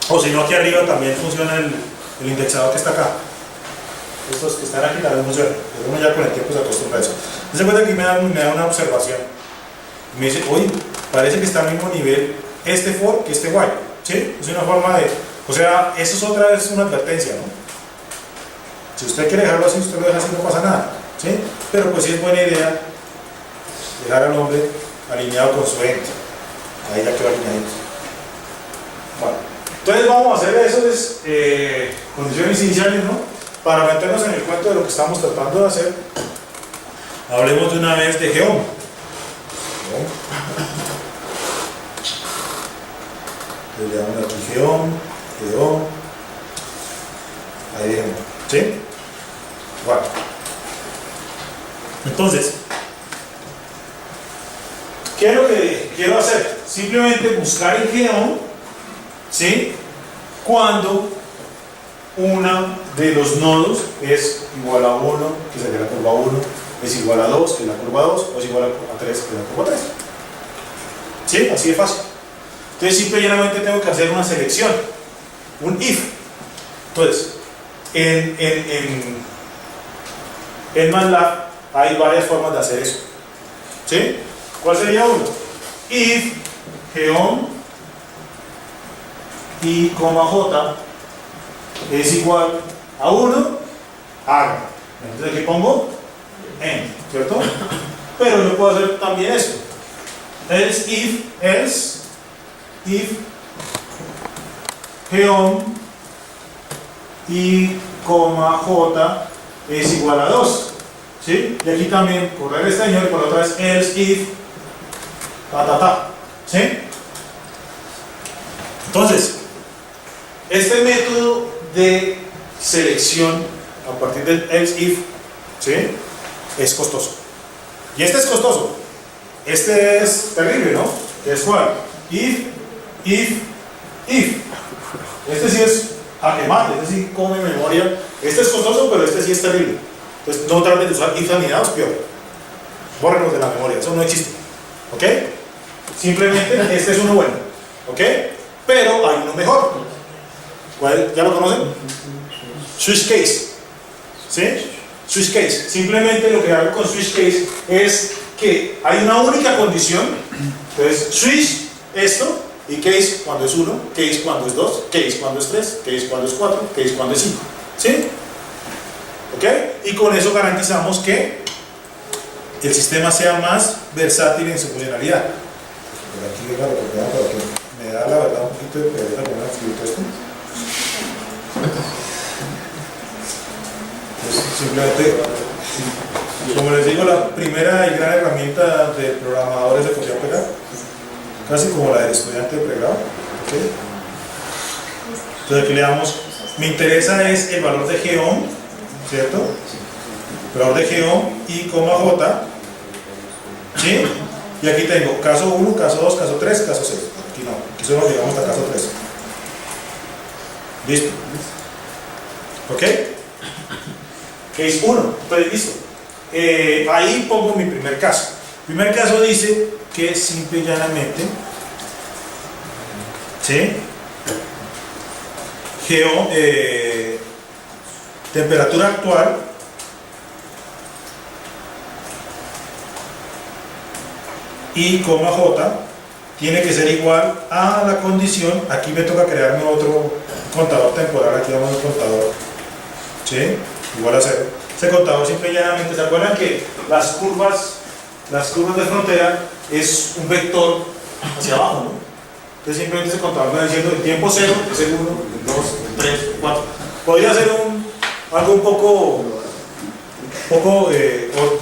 O si no, aquí arriba también funciona el indexador que está acá. Estos que están aquí también funcionan. Pero uno ya con el tiempo se acostumbra a eso. Se cuenta que aquí me da una observación. Me dice, oye, parece que está al mismo nivel este for que este while. ¿Sí? Es una forma de. O sea, eso es otra vez una advertencia, ¿no? Si usted quiere dejarlo así, usted lo deja así, no pasa nada. ¿Sí? Pero pues sí es buena idea dejar al hombre alineado con su ente. Ahí ya quedó alineadito. Bueno, entonces vamos a hacer esas condiciones iniciales, ¿no? Para meternos en el cuento de lo que estamos tratando de hacer, hablemos de una vez de Geom. Le damos aquí Geom, ahí dejemos. ¿Sí? Bueno. Entonces, ¿qué es lo que quiero hacer? Simplemente buscar en Geom, ¿sí? Cuando una de los nodos es igual a 1, que sería la curva 1, es igual a 2, que es la curva 2, o es igual a 3, que es la curva 3. ¿Sí? Así de fácil. Entonces simple y llanamente tengo que hacer una selección, un if. Entonces, en MATLAB hay varias formas de hacer eso. ¿Sí? ¿Cuál sería uno? If geom y j es igual a 1, haga. Entonces aquí pongo end, ¿cierto? Pero yo puedo hacer también esto. Else if geom y j es igual a 2. ¿Sí? Y aquí también correr este señor y por otra vez else if ¿sí? Entonces, este método de selección a partir del else if, ¿sí? Es costoso. Y este es costoso. Este es terrible, ¿no? ¿Es cuál? If. Este sí es a quemar, este sí come memoria. Este es costoso, pero este sí es terrible. Entonces no traten de usar if anidados, peor. Bórrenlos de la memoria, eso no existe. ¿Ok? Simplemente este es uno bueno. ¿Ok? Pero hay uno mejor. ¿Cuál? ¿Ya lo conocen? Switch case. ¿Sí? Switch case. Simplemente lo que hago con switch case es que hay una única condición. Entonces, switch esto y case cuando es 1, case cuando es 2, case cuando es 3, case cuando es 4, case cuando es 5. ¿Sí? ¿Ok? Y con eso garantizamos que el sistema sea más versátil en su funcionalidad. Por aquí venga la para que me da la verdad un poquito de pereza con escrito esto. Pues simplemente, como les digo, la primera y gran herramienta de programadores de copiar pegar, casi como la del estudiante de pregrado. ¿Okay? Entonces aquí le damos, me interesa es el valor de geom, ¿cierto? El valor de geom y j, ¿sí? Y aquí tengo caso 1, caso 2, caso 3, caso 6. Aquí no, aquí solo llegamos hasta caso 3. ¿Listo? ¿Ok? Case 1, entonces listo. Ahí pongo mi primer caso. El primer caso dice que simple y llanamente, ¿sí? Temperatura actual y j tiene que ser igual a la condición. Aquí me toca crearme otro contador temporal. Aquí vamos al contador, ¿sí? Igual a 0. Ese contador simple y llanamente, ¿se acuerdan que las curvas de frontera es un vector hacia abajo, ¿no? Entonces simplemente ese contador me va diciendo el tiempo 0 es el 1, el 2, el 3, el 4. Podría ser algo un poco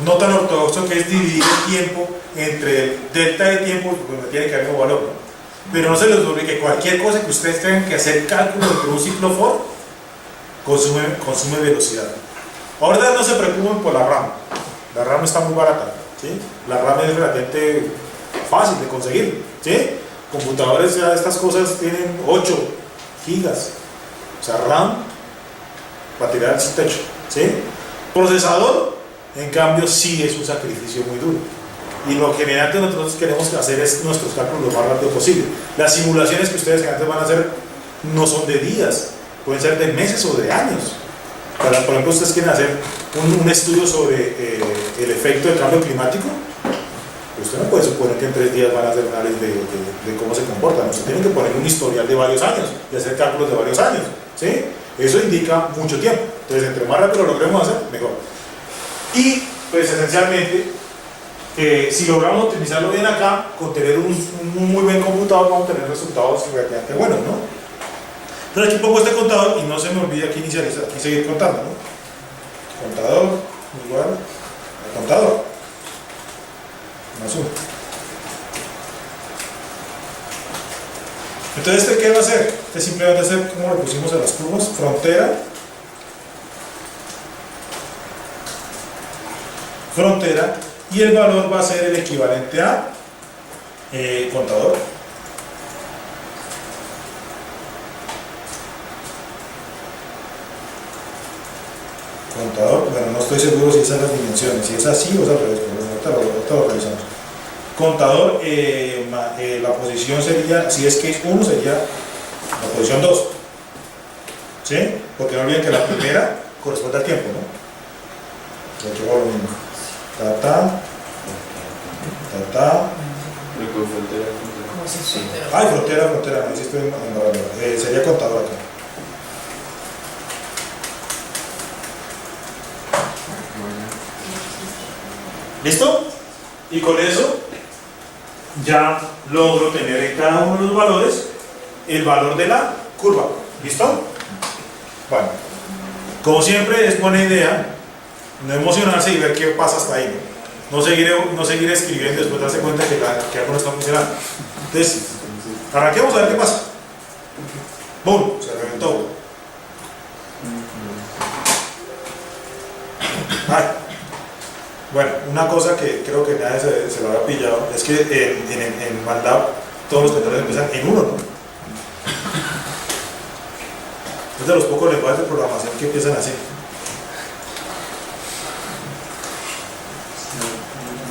no tan ortodoxo, que es dividir el tiempo entre el delta de tiempo, porque me tiene que haber un valor, ¿no? Pero no se les olvide que cualquier cosa que ustedes tengan que hacer cálculo dentro de un ciclo for consume velocidad. Ahora no se preocupen por la RAM. La RAM está muy barata, ¿sí? La RAM es relativamente fácil de conseguir, ¿sí? Computadores ya estas cosas tienen 8 gigas, o sea, RAM para tirar sin techo, ¿sí? Procesador, en cambio, sí es un sacrificio muy duro. Y lo que generalmente nosotros queremos hacer es nuestros cálculos lo más rápido posible. Las simulaciones que ustedes antes van a hacer no son de días, pueden ser de meses o de años. Por ejemplo, ustedes quieren hacer un estudio sobre el efecto del cambio climático, usted no puede suponer que en 3 días van a hacer un análisis de cómo se comportan. Usted tiene que poner un historial de varios años y hacer cálculos de varios años, ¿sí? Eso indica mucho tiempo. Entonces, entre más rápido lo logremos hacer, mejor. Y, pues, esencialmente, si logramos optimizarlo bien acá, con tener un muy buen computador, vamos a tener resultados relativamente buenos, ¿no? Entonces, aquí pongo este contador y no se me olvide aquí inicializar, aquí seguir contando, ¿no? Contador igual a contador más 1. Entonces, ¿este qué va a hacer? Este simplemente va a hacer como lo pusimos en las curvas, frontera, y el valor va a ser el equivalente a contador. Contador, bueno, no estoy seguro si esas son las dimensiones, si es así o es al revés, pero ahorita lo revisamos. contador, la posición sería, si es case 1, sería la posición 2. ¿Sí? Porque no olviden que la primera corresponde al tiempo, ¿no? Aquí hago lo mismo. Ay, frontera, no, sí estoy en sería contador acá. ¿Listo? Y con eso ya logro tener en cada uno de los valores el valor de la curva. ¿Listo? Bueno, como siempre es buena idea no emocionarse y ver qué pasa hasta ahí. No seguir escribiendo y después darse cuenta que algo no está funcionando. Entonces, arranquemos a ver qué pasa. ¡Bum! Se reventó. Ay. Bueno, una cosa que creo que nadie se lo habrá pillado es que en MATLAB todos los controles empiezan en 1, ¿no? Es de los pocos lenguajes de programación que empiezan así.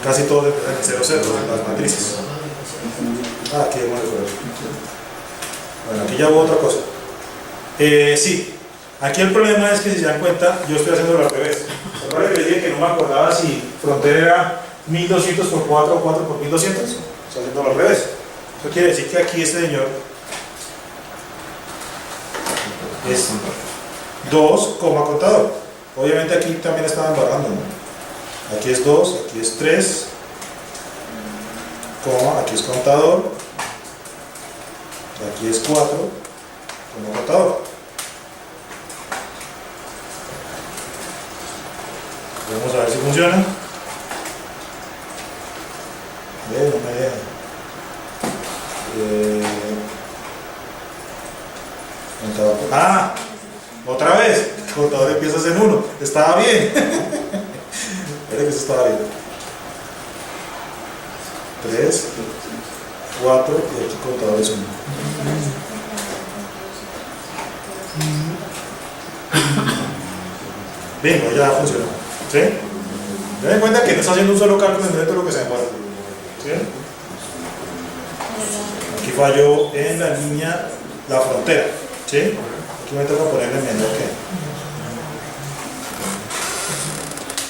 Casi todos empiezan en 0, 0, las matrices. Aquí vamos a ver. Bueno, aquí ya hubo otra cosa. Sí, aquí el problema es que si se dan cuenta, yo estoy haciéndolo al revés. Recuerden que les dije que no me acordaba si frontera era 1200 por 4 o 4 por 1200. Estoy haciéndolo al revés. Eso quiere decir que aquí este señor es 2, contador. Obviamente aquí también estaban embarrando, ¿no? Aquí es 2, aquí es 3, aquí es contador, aquí es 4, contador. Vamos a ver si funciona. No me deja. Otra vez. El contador empieza en 1. Estaba bien. Espera que eso estaba bien. 3, 4 y aquí contador es 1. Bien, ya funcionó. ¿Sí? Den en cuenta que no está haciendo un solo cálculo en de lo que se demora. ¿Sí? Aquí falló en la línea, la frontera. ¿Sí? Aquí me toca ponerle en menor que.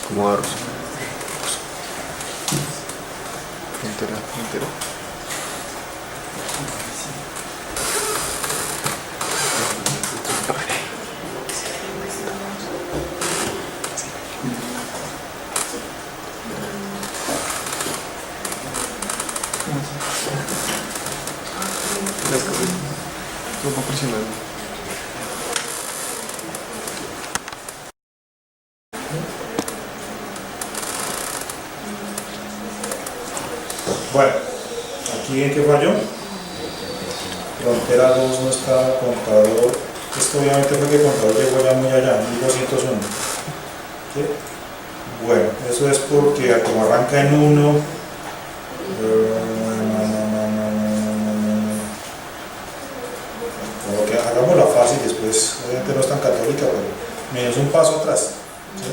¿Cómo daros? Frontera. Lo voy presionando. Bueno, aquí en qué falló. Frontera 2 no está contador. Esto obviamente fue que contador llegó ya muy allá, 1201. ¿Sí? Bueno, eso es porque como arranca en 1, hagámosla fácil después, obviamente no es tan católica, pero menos un paso atrás. ¿Sí?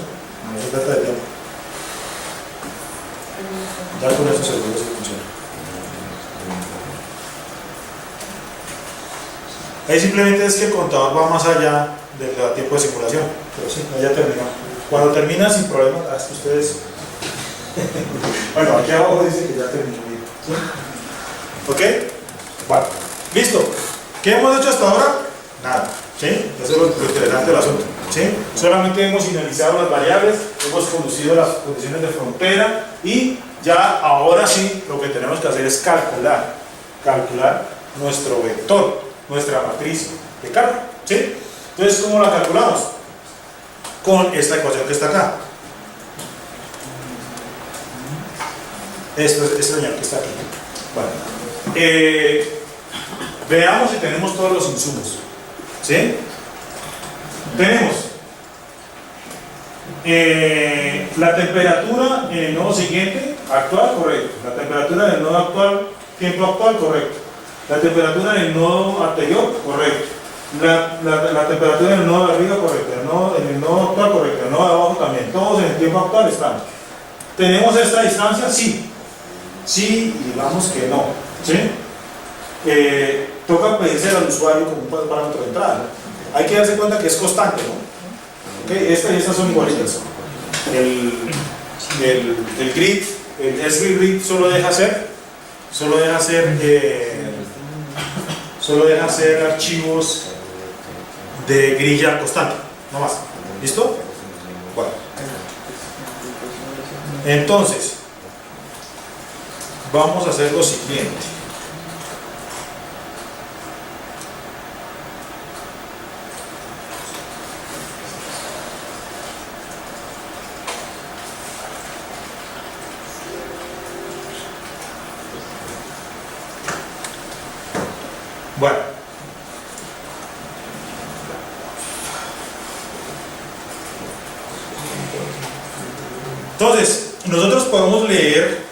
No se trata de tiempo. Ya con eso seguro sí funciona. Ahí simplemente es que el contador va más allá del tiempo de simulación. Pero sí, ya terminó. Cuando termina sin problema, hasta ustedes. Bueno, aquí abajo dice que ya terminó. ¿Sí? ¿Ok? Bueno, listo. ¿Qué hemos hecho hasta ahora? Nada. ¿Sí? Eso es lo interesante del asunto. ¿Sí? Solamente hemos iniciado las variables, hemos conducido las condiciones de frontera y ya ahora sí lo que tenemos que hacer es calcular nuestro vector, nuestra matriz de cálculo. ¿Sí? Entonces, ¿cómo la calculamos? Con esta ecuación que está acá. Este señor que está aquí. Bueno, veamos si tenemos todos los insumos. ¿Sí? Tenemos la temperatura en el nodo siguiente, actual, correcto. La temperatura en el nodo actual, tiempo actual, correcto. La temperatura en el nodo anterior, correcto. La temperatura en el nodo de arriba, correcto. En el nodo actual, correcto. En el nodo de abajo también. Todos en el tiempo actual están. ¿Tenemos esta distancia? Sí. sí y digamos que no, ¿sí? Toca pedirse al usuario como un parámetro de entrada. Hay que darse cuenta que es constante, ¿no? ¿Okay? Esta y estas son igualitas. El grid, el sgrid solo deja hacer archivos de grilla constante, no más. ¿Listo? Bueno. Entonces, vamos a hacer lo siguiente. Bueno, entonces nosotros podemos leer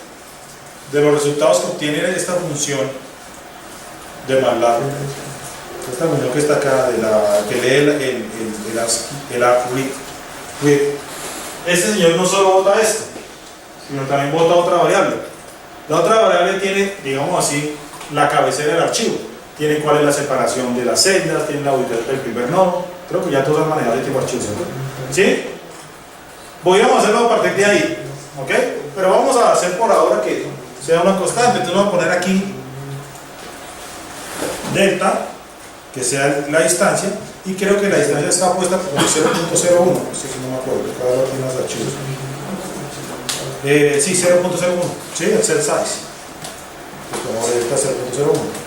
de los resultados que obtiene esta función de MATLAB, esta función que está acá, que lee el argwidth. Este señor no solo bota esto, sino también bota otra variable. La otra variable tiene, digamos así, la cabecera del archivo. Tiene cuál es la separación de las celdas, tiene la ubicación del primer nodo. Creo que ya todos han manejado este tipo de archivos, ¿cierto? ¿Sí? Podríamos hacerlo a partir de ahí, ¿ok? Pero vamos a hacer por ahora que sea una constante. Entonces vamos a poner aquí delta, que sea la distancia, y creo que la distancia está puesta como 0.01. No sé si no me acuerdo, cada uno tiene los archivos. Sí, 0.01, ¿sí? El cell size. Como delta 0.01.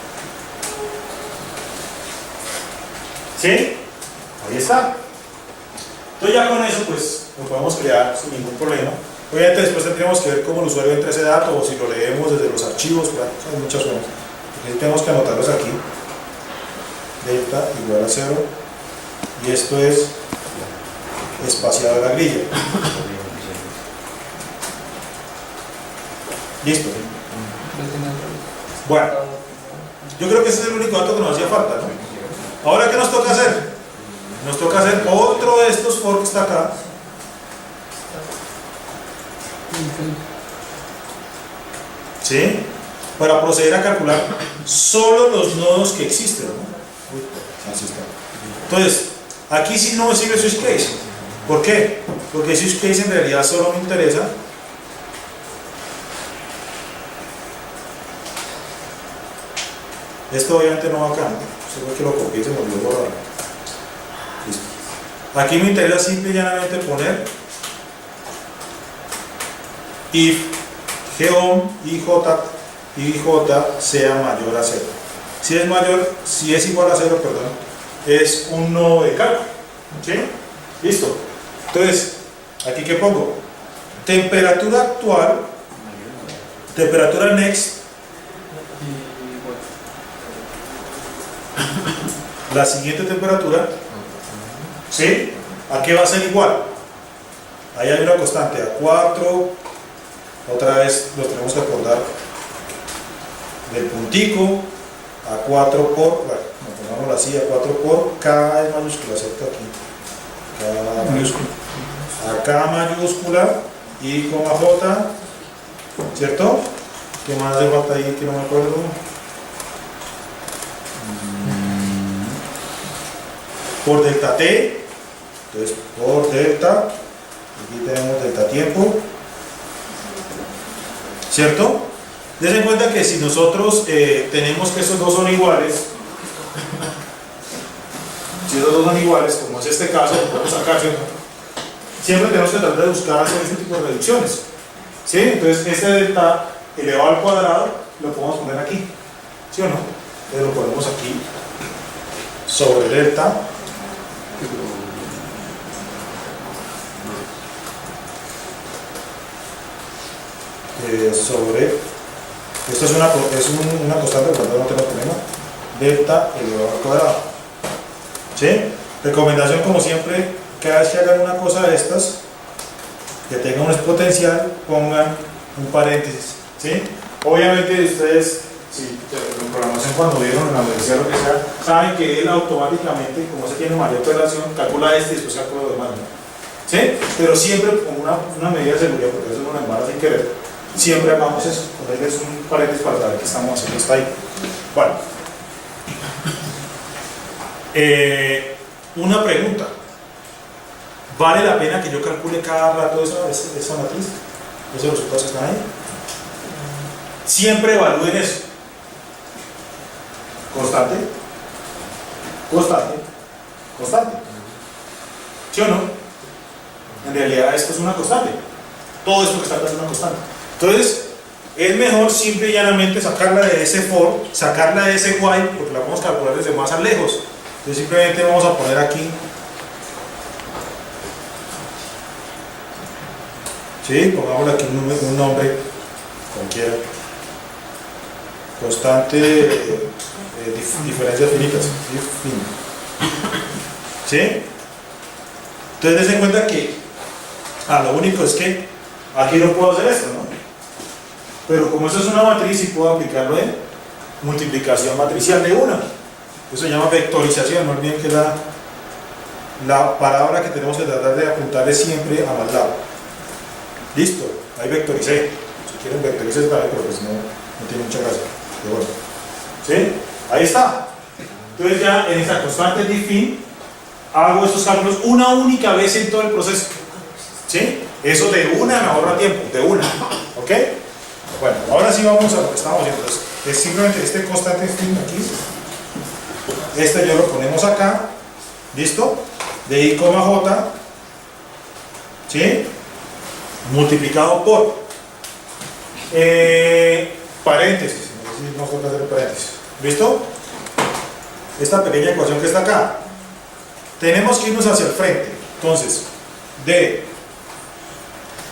¿Sí? Ahí está. Entonces ya con eso pues lo podemos crear sin ningún problema. Obviamente después tendríamos que ver cómo el usuario entra ese dato o si lo leemos desde los archivos, claro, hay muchas formas. Entonces tenemos que anotarlos aquí. Delta igual a 0 y esto es espaciado de la grilla. Listo. Bueno, yo creo que ese es el único dato que nos hacía falta, ¿no? Ahora, ¿qué nos toca hacer? Nos toca hacer otro de estos for que está acá. ¿Sí? Para proceder a calcular solo los nodos que existen, ¿no? Así está. Entonces, aquí sí no me sirve switch case. ¿Por qué? Porque switch case en realidad solo me interesa esto obviamente no va acá, ¿no? Solo que lo copié y se me olvidó borrar. Listo. Aquí me interesa simple y llanamente poner if geom y j sea mayor a 0. Si es igual a 0, perdón, es un nodo de cálculo. ¿Sí? Listo. Entonces, aquí que pongo temperatura actual, temperatura next, la siguiente temperatura, ¿sí? ¿A qué va a ser igual? Ahí hay una constante, a 4, otra vez los tenemos que acordar del puntico, a 4 por, bueno, pongámoslo así, a 4 por K es mayúscula, ¿cierto? Aquí, K mayúscula, a K mayúscula y coma J, ¿cierto? ¿Qué más hace falta ahí que no me acuerdo? Por delta t, entonces por delta, aquí tenemos delta tiempo, ¿cierto? Dense cuenta que si nosotros tenemos que estos dos son iguales, si estos dos son iguales, como es este caso, lo podemos sacar, ¿cierto? Siempre tenemos que tratar de buscar hacer este tipo de reducciones, ¿sí? Entonces este delta elevado al cuadrado lo podemos poner aquí, ¿sí o no? Entonces lo ponemos aquí sobre delta sobre, esto es una constante, por lo tanto no tenemos problema, delta elevado al cuadrado. ¿Sí? Recomendación como siempre, cada vez que hagan una cosa de estas, que tenga un exponencial, pongan un paréntesis. ¿Sí? Obviamente ustedes, si en programación cuando vieron en la universidad lo que sea, saben que él automáticamente, como se tiene mayor relación, calcula este y después calcula lo demás, ¿no? ¿Sí? Pero siempre con una medida de seguridad, porque eso no lo embara sin querer. siempre hagamos eso. Ponerles un paréntesis para saber que estamos haciendo esto ahí. Bueno. Una pregunta. ¿Vale la pena que yo calcule cada rato esa matriz? Esos resultados que están ahí. Siempre evalúen eso. Constante. Constante. Constante. ¿Sí o no? En realidad esto es una constante. Todo esto que está acá es una constante. Entonces, es mejor simple y llanamente sacarla de ese for, sacarla de ese while, porque la vamos a calcular desde más a lejos. Entonces simplemente vamos a poner aquí, ¿sí? Pongámosle aquí un nombre cualquiera. Constante diferencias finitas. ¿Sí? Entonces dense cuenta que lo único es que aquí no puedo hacer esto, ¿no? Pero como eso es una matriz, sí puedo aplicarlo en multiplicación matricial de una. Eso se llama vectorización. No olviden que la palabra que tenemos que tratar de apuntar es siempre a más lado. Listo, ahí vectoricé. Si quieren vectoricé también, pero pues no tiene mucha gracia. Pero bueno. ¿Sí? Ahí está. Entonces ya en esta constante define hago estos cálculos una única vez en todo el proceso. ¿Sí? Eso de una me ahorra tiempo, de una. ¿Ok? Bueno, ahora sí vamos a lo que estamos haciendo. Entonces, es simplemente este constante define aquí. Este ya lo ponemos acá. ¿Listo? De I, J. ¿Sí? Multiplicado por paréntesis. No toca hacer paréntesis. ¿Listo? Esta pequeña ecuación que está acá. Tenemos que irnos hacia el frente. Entonces, de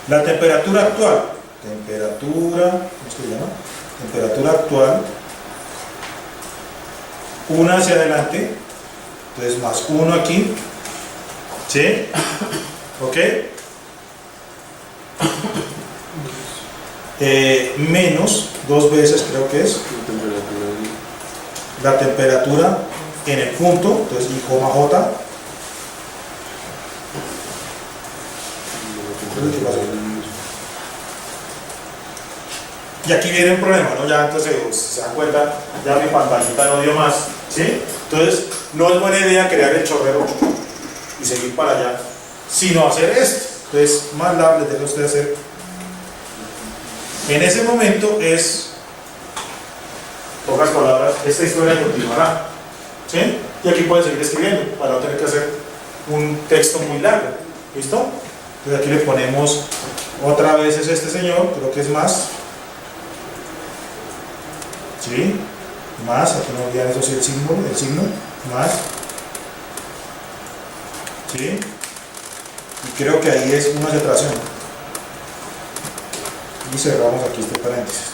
la temperatura actual, ¿cómo se llama? Temperatura actual, una hacia adelante, entonces más uno aquí, ¿sí? ¿Ok? Menos dos veces creo que es la temperatura en el punto, entonces I, J. Y aquí viene el problema, ¿no? Ya entonces se dan cuenta, ya mi pantallita no dio más, ¿sí? Entonces no es buena idea crear el chorrero y seguir para allá, sino hacer esto. Entonces más largo les dejo a usted hacer. En ese momento es, pocas palabras, esta historia continuará, ¿sí? Y aquí pueden seguir escribiendo para no tener que hacer un texto muy largo, ¿listo? Entonces aquí le ponemos otra vez es este señor, creo que es más, ¿sí? Más, aquí no olviden eso sí, el signo, más, ¿sí? Y creo que ahí es una separación. Y cerramos aquí este paréntesis.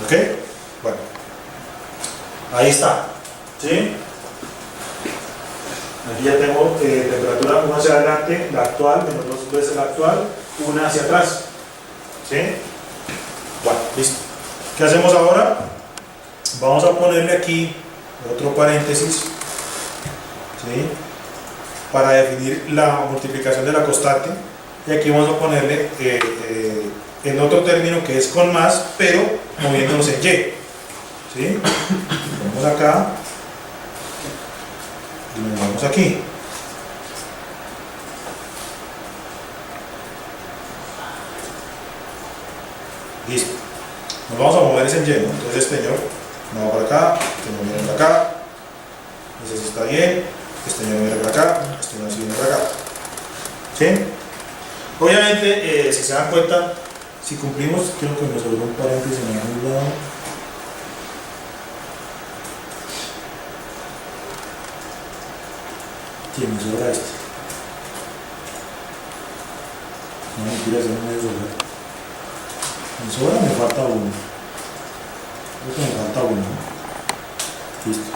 ¿Ok? Bueno, ahí está, ¿sí? Aquí ya tengo temperatura una hacia adelante, la actual, menos dos veces la actual, una hacia atrás, ¿sí? Bueno, listo. ¿Qué hacemos ahora? Vamos a ponerle aquí otro paréntesis, ¿sí? Para definir la multiplicación de la constante. Y aquí vamos a ponerle el otro término que es con más, pero moviéndonos en Y. ¿Sí? Vamos acá y nos vamos aquí. Listo. Nos vamos a mover ese en Y, ¿no? Entonces este señor no va para acá, este no viene para acá, ese sí está bien, este no viene para acá, este no viene para acá. ¿Sí? Obviamente, si se dan cuenta, si cumplimos, creo que me sobró un paréntesis en algún lado. ¿Quién me sobra este? No, mentira, ese no me sobra. Me sobra, me falta uno. Creo que me falta uno. Listo.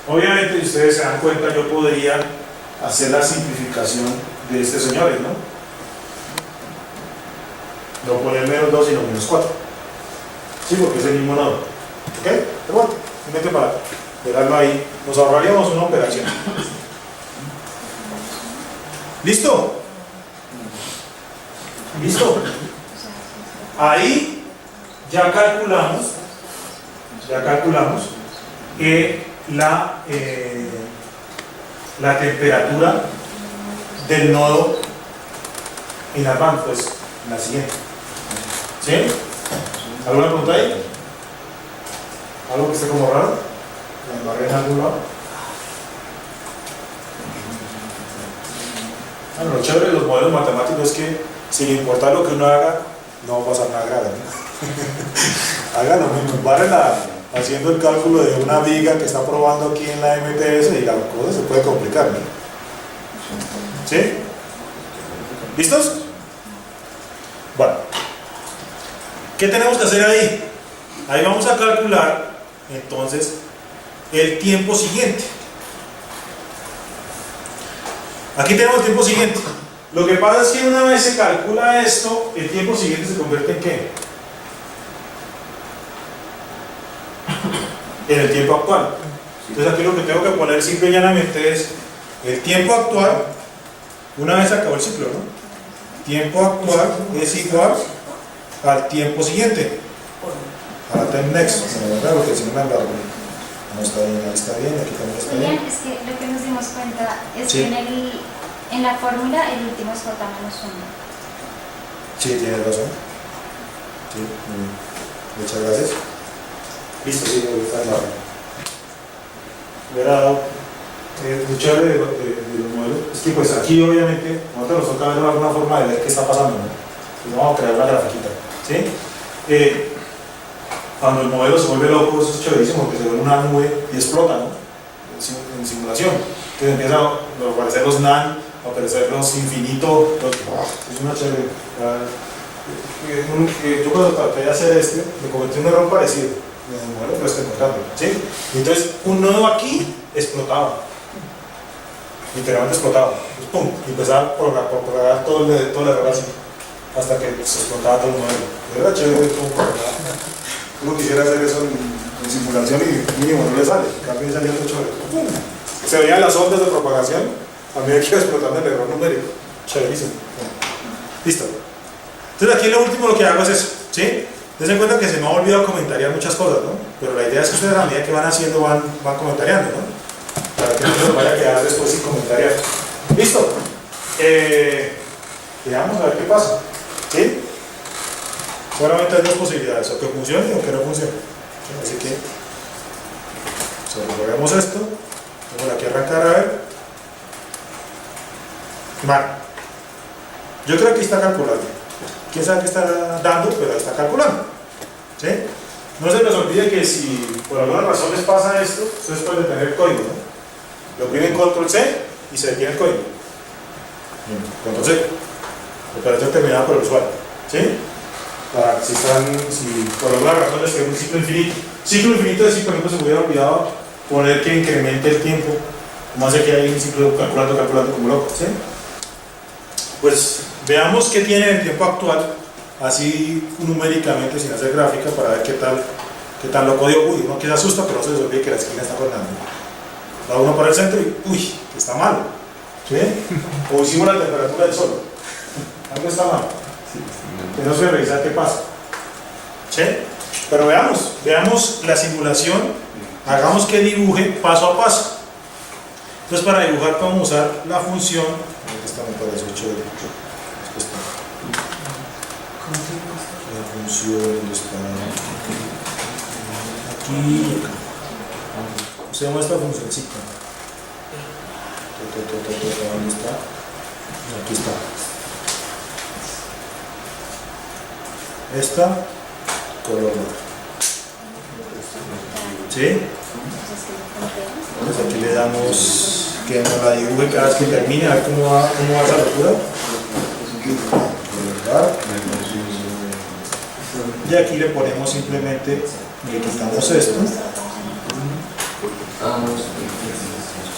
Obviamente, si ustedes se dan cuenta, yo podría hacer la simplificación de este señor, ¿no? No poner menos 2 sino menos 4. Sí, porque es el mismo nodo. ¿Ok? Pero bueno, simplemente para pegarlo ahí, nos ahorraríamos una operación. ¿Listo? ¿Listo? Ahí ya calculamos la temperatura del nodo en Advanced, pues en la siguiente. ¿Sí? ¿Alguna pregunta ahí? ¿Algo que esté como raro? ¿La embarré en algún lado? Bueno, lo chévere de los modelos matemáticos es que sin importar lo que uno haga, no va a pasar nada grave, ¿no? Haga lo mismo, haciendo el cálculo de una viga que está probando aquí en la MTS y la cosa se puede complicar, ¿no? ¿Sí? ¿Listos? Bueno, ¿qué tenemos que hacer ahí? Ahí vamos a calcular entonces el tiempo siguiente. Aquí tenemos el tiempo siguiente. Lo que pasa es que una vez se calcula esto, el tiempo siguiente se convierte en ¿qué? En el tiempo actual. Entonces aquí lo que tengo que poner simple y llanamente es el tiempo actual, una vez acabó el ciclo, ¿no? Tiempo actual es igual al tiempo siguiente. A la time next. Porque si no me embargo. No está bien, ahí está bien, aquí también está bien. Es que lo que nos dimos cuenta es Sí. que en la fórmula el último es J-1. Sí, tienes razón. Sí, muy bien. Muchas gracias. Listo, sí, me gusta la hubiera dado lo chévere de los modelos. Es que pues aquí obviamente nosotros nos toca ver alguna forma de ver qué está pasando, ¿no? Pues vamos a crear una grafiquita, ¿sí? Cuando el modelo se vuelve loco, eso es chéverísimo, porque se vuelve una nube y explota, ¿no? En simulación. Entonces empiezan a aparecer los NaN, a aparecer los infinitos, es una chévere. Yo cuando traté de hacer me cometí un error parecido en el modelo, pero estoy encontrando, ¿sí? Entonces un nodo aquí explotaba, literalmente explotaba, pues, ¡pum! Y empezaba a propagar todo el error así, hasta que se explotaba todo el modelo. Era chévere como propagar. Uno quisiera hacer eso en simulación y mínimo no le sale, cambio salía todo chévere. ¡Pum! Se veían las ondas de propagación a medida que iba explotando el error numérico. Chéverísimo. Listo. Entonces aquí lo último lo que hago es eso, ¿sí? Dense cuenta que se me ha olvidado comentariar muchas cosas, ¿no? Pero la idea es que ustedes a medida que van haciendo van comentariando, ¿no? Para que no se nos vaya a quedar después sin comentariar. ¿Listo? Veamos a ver qué pasa, ¿sí? Solamente hay dos posibilidades, o que funcione o que no funcione. Así que sobrevolvemos esto, vamos aquí a arrancar a ver. Vale, yo creo que aquí está calculando. Quién sabe qué está dando, pero está calculando, ¿sí? No se les olvide que si por alguna razón les pasa esto, ustedes pueden detener el código, ¿no? Lo oprimen control C y se detiene el código. Control C, operación terminada por el usuario, ¿sí? Para si por alguna razón les queda un ciclo infinito. Ciclo infinito es si por ejemplo se me hubiera olvidado poner que incremente el tiempo, como hace que hay un ciclo calculando como loco, ¿sí? Pues veamos qué tiene el tiempo actual, así numéricamente sin hacer gráfica, para ver qué tal lo código. Uy, uno que se asusta, pero no se les olvide que la esquina está rondando. Va uno para el centro y uy, que está malo, ¿sí? O hicimos la temperatura del sol, algo está malo. Tenemos que revisar qué pasa, ¿sí? Pero veamos la simulación, hagamos que dibuje paso a paso. Entonces para dibujar vamos a usar la función, esta me parece chévere, la función donde está aquí y acá. Usemos esta funcióncita. ¿Dónde está? Aquí está. Esta color rojo. ¿Sí? Entonces aquí le damos que nos la dibuje cada vez que termine, a ver cómo va esa locura. Y aquí le ponemos simplemente, le quitamos esto.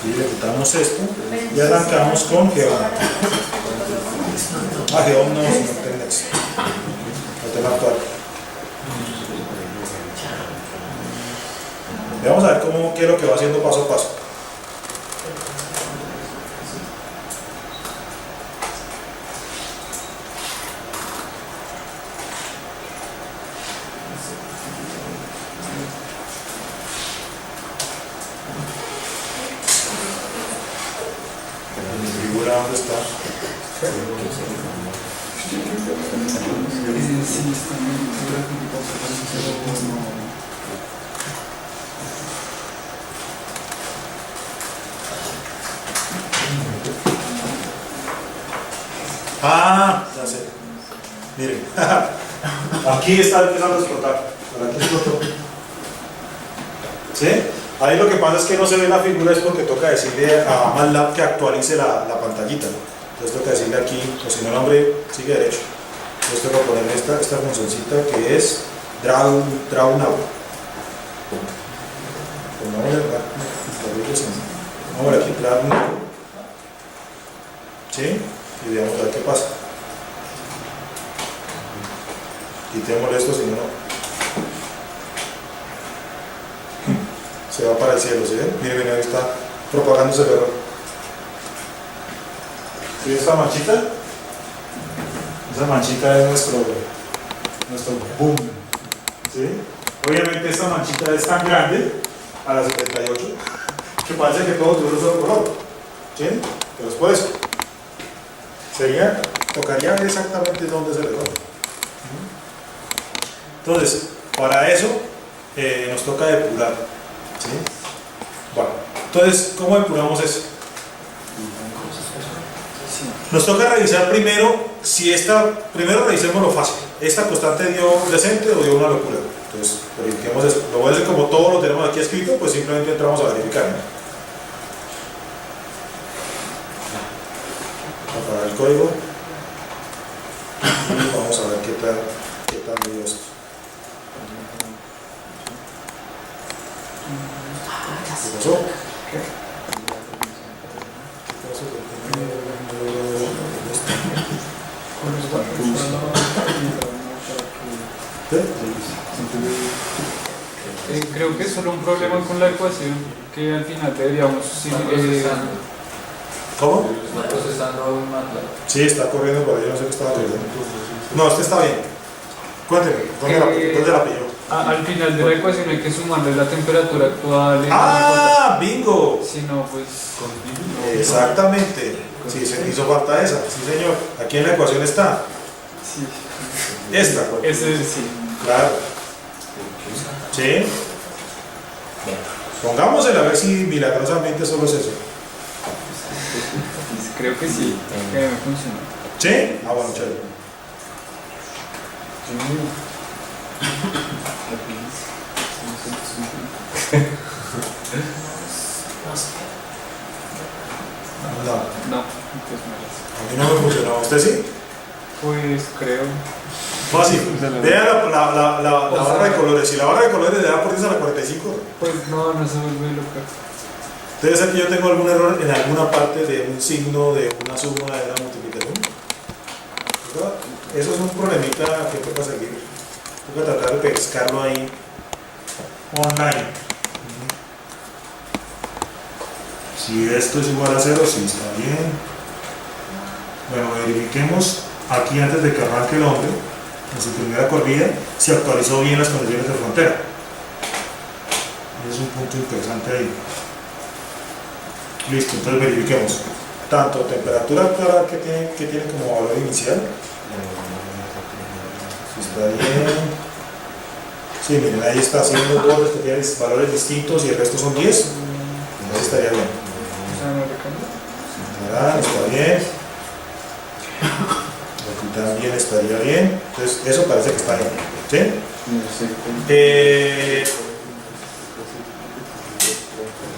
Sí, le quitamos esto y arrancamos con Geom. Geom no, sino Telnex. El tema actual. Y vamos a ver qué es lo que va haciendo paso a paso. ¿Dónde está? Ah, ya sé. Miren, aquí está empezando a explotar. Por aquí explotó. ¿Sí? Ahí lo que pasa es que no se ve la figura, es porque toca decirle a MATLAB que actualice la pantallita, ¿no? Entonces toca decirle aquí, o si no el hombre sigue derecho. Entonces toca ponerle esta funcioncita que es draw now. Pongámosle aquí draw now. ¿Sí? Y veamos a ver qué pasa. Quitémosle esto, si no, se va para el cielo, ¿sí ven? Miren, ahí está propagándose el error. ¿Sí esta manchita? Esa manchita es nuestro boom, ¿sí? Obviamente esta manchita es tan grande, a la 78, que parece que todo tuviera un solo color, ¿sí? Pero es por eso. Tocaría ver exactamente dónde es el error. Entonces, para eso nos toca depurar, ¿sí? Bueno, entonces, ¿cómo depuramos eso? Nos toca revisar primero si primero revisemos lo fácil. ¿Esta constante dio decente o dio una locura? Entonces, verifiquemos eso. Lo voy a hacer como todo lo tenemos aquí escrito, pues simplemente entramos a verificar, ¿no? Apagar el código y vamos a ver qué tal dio esto. ¿Qué pasó? Creo que es solo un problema con la ecuación que al final deberíamos... ¿Cómo? Está procesando un MATLAB. Sí, está corriendo por ahí, no sé qué estaba corriendo. No, este está bien. Cuénteme, ¿dónde la pilló? Al final de la ecuación hay que sumarle la temperatura actual. ¡Ah! ¡Bingo! Si no, pues... Exactamente. Sí, se me hizo falta esa. Sí, señor. Aquí en la ecuación está. Sí. Esta. Ese sí. Claro. ¿Sí? Pongámosela a ver si milagrosamente solo es eso. Creo que sí, que me funciona. ¿Sí? Ah, bueno, chévere. No, No, a mí no me funcionó. ¿Usted sí? pues creo. Fácil. Vea la barra de colores. Si la barra de colores le da por 10 a la 45. Pues no se vuelve loca. Debe ser que yo tengo algún error en alguna parte de un signo, de una suma, de una multiplicación. ¿Verdad? Eso es un problemita que toca seguir. Toca tratar de pescarlo ahí online. Si esto es igual a 0, sí está bien. Bueno, verifiquemos aquí antes de que arranque el hombre, en su primera corrida, si actualizó bien las condiciones de frontera. Es un punto interesante ahí. Listo, entonces verifiquemos. Tanto temperatura actual que tiene como valor inicial. Si está bien. Sí, miren, ahí está haciendo bordes que tienen valores distintos y el resto son 10. Entonces estaría bien. Está bien. Aquí también estaría bien. Entonces, eso parece que está bien. ¿Sí?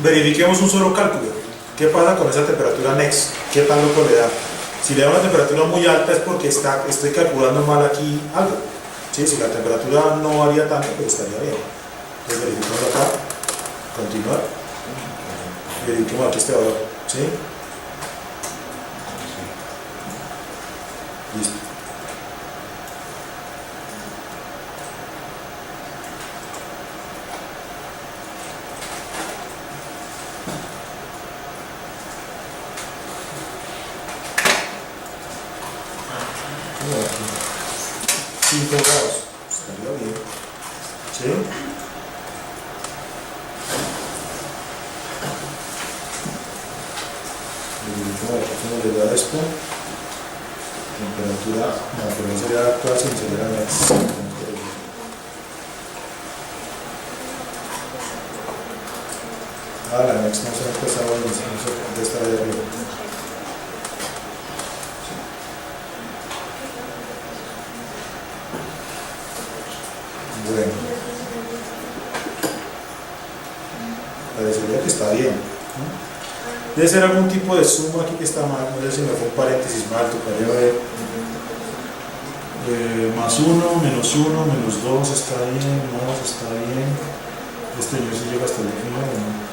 Verifiquemos un solo cálculo. ¿Qué pasa con esa temperatura next? ¿Qué tan loco le da? Si le da una temperatura muy alta es porque estoy calculando mal aquí algo. ¿Sí? Si la temperatura no varía tanto, pues estaría bien. Entonces verificamos acá. Continuar. Verifiquemos aquí este valor. ¿Sí? Listo. Aquí. 5 grados. Estaría bien. ¿Sí? démosle a esto. Temperatura, no, pero no sería actual, sino sería next. La next no se ha empezado, no sé dónde está ahí arriba. Bueno, parecería que está bien, ¿no? Debe ser algún tipo de suma aquí que está mal, no sé si me fue un paréntesis mal, tocaría ver. Más 1, menos 1, menos 2 está bien, más está bien. Este yo sí llega hasta el final, ¿no?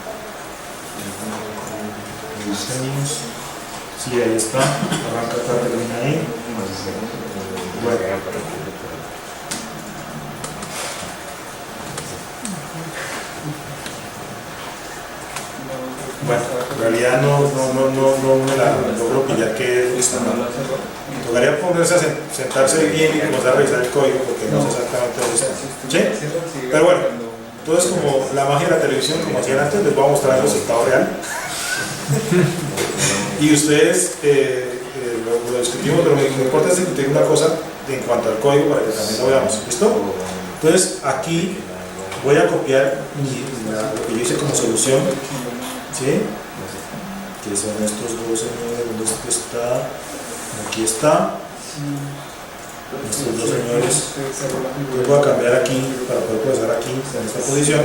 Revisemos. Sí, ahí está, arranca acá, termina ahí. Bueno. Bueno, en realidad no me la logro pillar que está mal. Tocaría ponerse a sentarse bien y comenzar a revisar el código porque no sé exactamente dónde está. ¿Sí? Pero bueno, entonces como la magia de la televisión, como hacían antes, les voy a mostrar el resultado real. Y ustedes lo discutimos, pero lo importante es discutir una cosa en cuanto al código para que también lo veamos. ¿Listo? Entonces aquí voy a copiar lo que yo hice como solución. ¿Sí? Que son estos dos señores, ¿dónde está? Aquí está. Estos dos señores. Yo voy a cambiar aquí para poder procesar aquí en esta posición.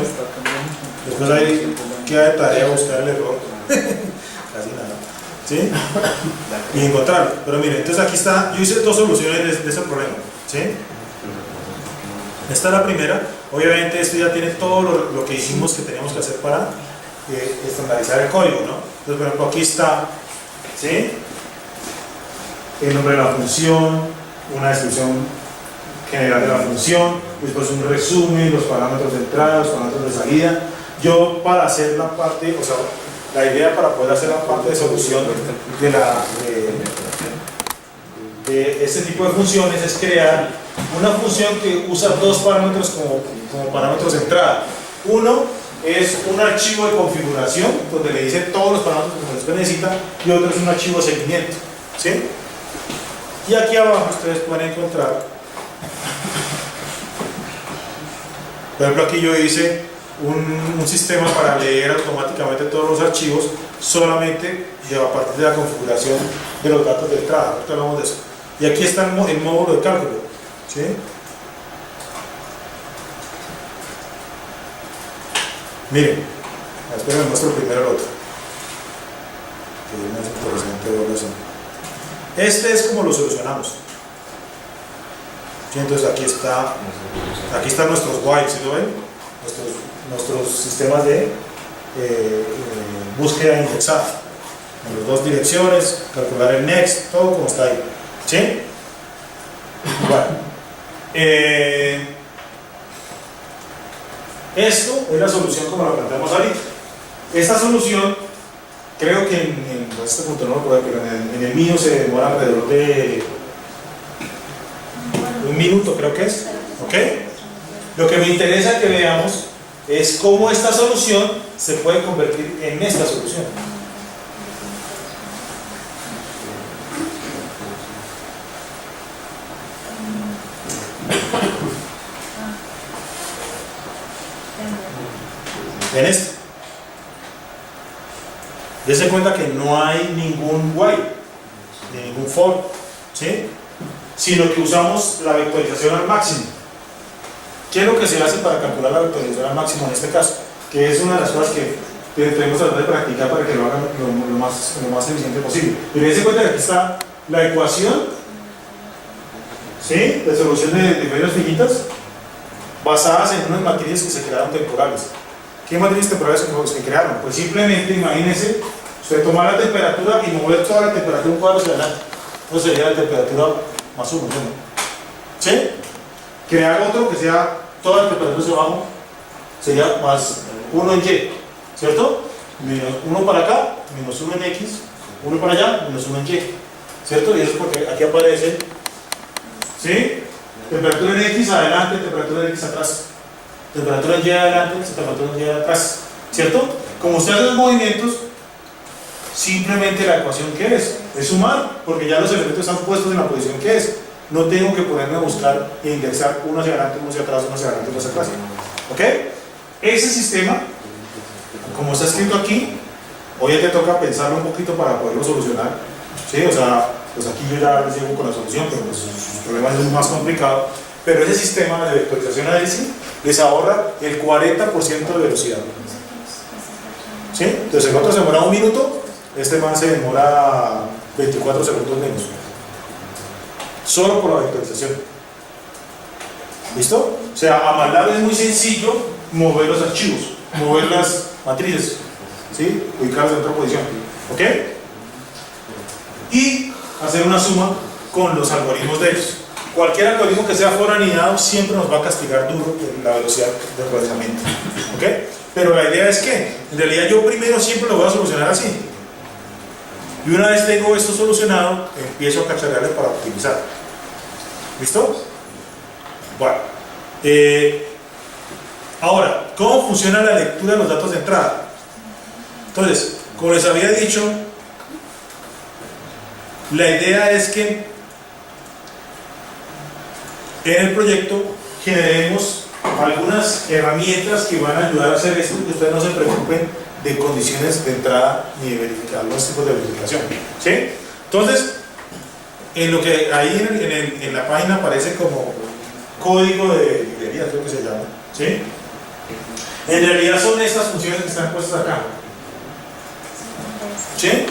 Después ahí queda de tarea buscar el error. Casi nada. ¿Sí? Y encontrarlo. Pero miren, entonces aquí está. Yo hice dos soluciones de ese problema. ¿Sí? Esta es la primera. Obviamente esto ya tiene todo lo que dijimos que teníamos que hacer para estandarizar el código, ¿no? Entonces, por ejemplo, aquí está, ¿sí? El nombre de la función, una descripción general de la función, después un resumen, los parámetros de entrada, los parámetros de salida. Yo, para hacer la parte, o sea, la idea para poder hacer la parte de solución de este tipo de funciones es crear una función que usa dos parámetros como parámetros de entrada. Uno es un archivo de configuración donde le dice todos los parámetros que necesita y otro es un archivo de seguimiento, ¿sí? Y aquí abajo ustedes pueden encontrar, por ejemplo, aquí yo hice un sistema para leer automáticamente todos los archivos solamente a partir de la configuración de los datos de entrada. Ahorita hablamos de eso. Y aquí está el módulo de cálculo, ¿sí? Miren, espero que muestro primero el otro, que es más interesante verlo así. Este es como lo solucionamos. ¿Sí? Entonces aquí están nuestros whiles, ¿sí lo ven? Nuestros sistemas de búsqueda indexada. En las dos direcciones, calcular el next, todo como está ahí. ¿Sí? Bueno. Esto es la solución como la planteamos ahorita. Esta solución, creo que en este punto no lo puedo ver, pero en el mío se demora alrededor de un minuto, creo que es. ¿Ok? Lo que me interesa que veamos es cómo esta solución se puede convertir en esta solución. En esto. Dense cuenta que no hay ningún while, ni ningún for, ¿sí? Sino que usamos la vectorización al máximo. ¿Qué es lo que se hace para calcular la vectorización al máximo en este caso? Que es una de las cosas que tenemos que tratar de practicar para que lo hagan lo más eficiente posible. Pero dense cuenta que aquí está la ecuación, ¿sí? De solución de medidas finitas basadas en unas matrices que se crearon temporales. ¿Qué matrices temporales se crearon? Pues simplemente imagínense, usted tomar la temperatura y mover toda la temperatura un cuadro hacia adelante. Entonces sería la temperatura más 1, ¿no? ¿Sí? Crear otro que sea toda la temperatura hacia abajo sería más 1 en Y, ¿cierto? Menos 1 para acá, menos 1 en X, 1 para allá, menos 1 en Y, ¿cierto? Y eso es porque aquí aparece, ¿sí? Temperatura en X adelante, temperatura en X atrás. Temperatura en Y adelante, temperatura en Y atrás, ¿cierto? Como usted hace los movimientos, simplemente la ecuación que es sumar, porque ya los elementos están puestos en la posición que es. No tengo que ponerme a buscar e indexar uno hacia adelante, uno hacia atrás, uno hacia adelante, uno hacia atrás. ¿Ok? Ese sistema, como está escrito aquí, hoy te toca pensarlo un poquito para poderlo solucionar. ¿Sí? O sea, pues aquí yo ya les llego con la solución, pero pues, sus problemas es más complicado. Pero ese sistema de vectorización ADC les ahorra el 40% de velocidad. ¿Sí? Entonces el otro se demora 1 minuto, este man se demora 24 segundos menos. Solo por la vectorización. ¿Listo? O sea, a MATLAB es muy sencillo mover los archivos, mover las matrices, ¿sí? Ubicarlas en otra posición. ¿Ok? Y hacer una suma con los algoritmos de ellos. Cualquier algoritmo que sea foraneado siempre nos va a castigar duro en la velocidad de procesamiento. ¿Ok? Pero la idea es que, en realidad yo primero siempre lo voy a solucionar así. Y una vez tengo esto solucionado, empiezo a cacharrearle para optimizar. ¿Listo? Bueno. Ahora, ¿cómo funciona la lectura de los datos de entrada? Entonces, como les había dicho, la idea es que en el proyecto generemos algunas herramientas que van a ayudar a hacer esto, que ustedes no se preocupen de condiciones de entrada ni de verificar algunos tipos de verificación. ¿Sí? Entonces, en lo que ahí en la página aparece como código de librería, creo que se llama. ¿Sí? En realidad son estas funciones que están puestas acá. ¿Sí?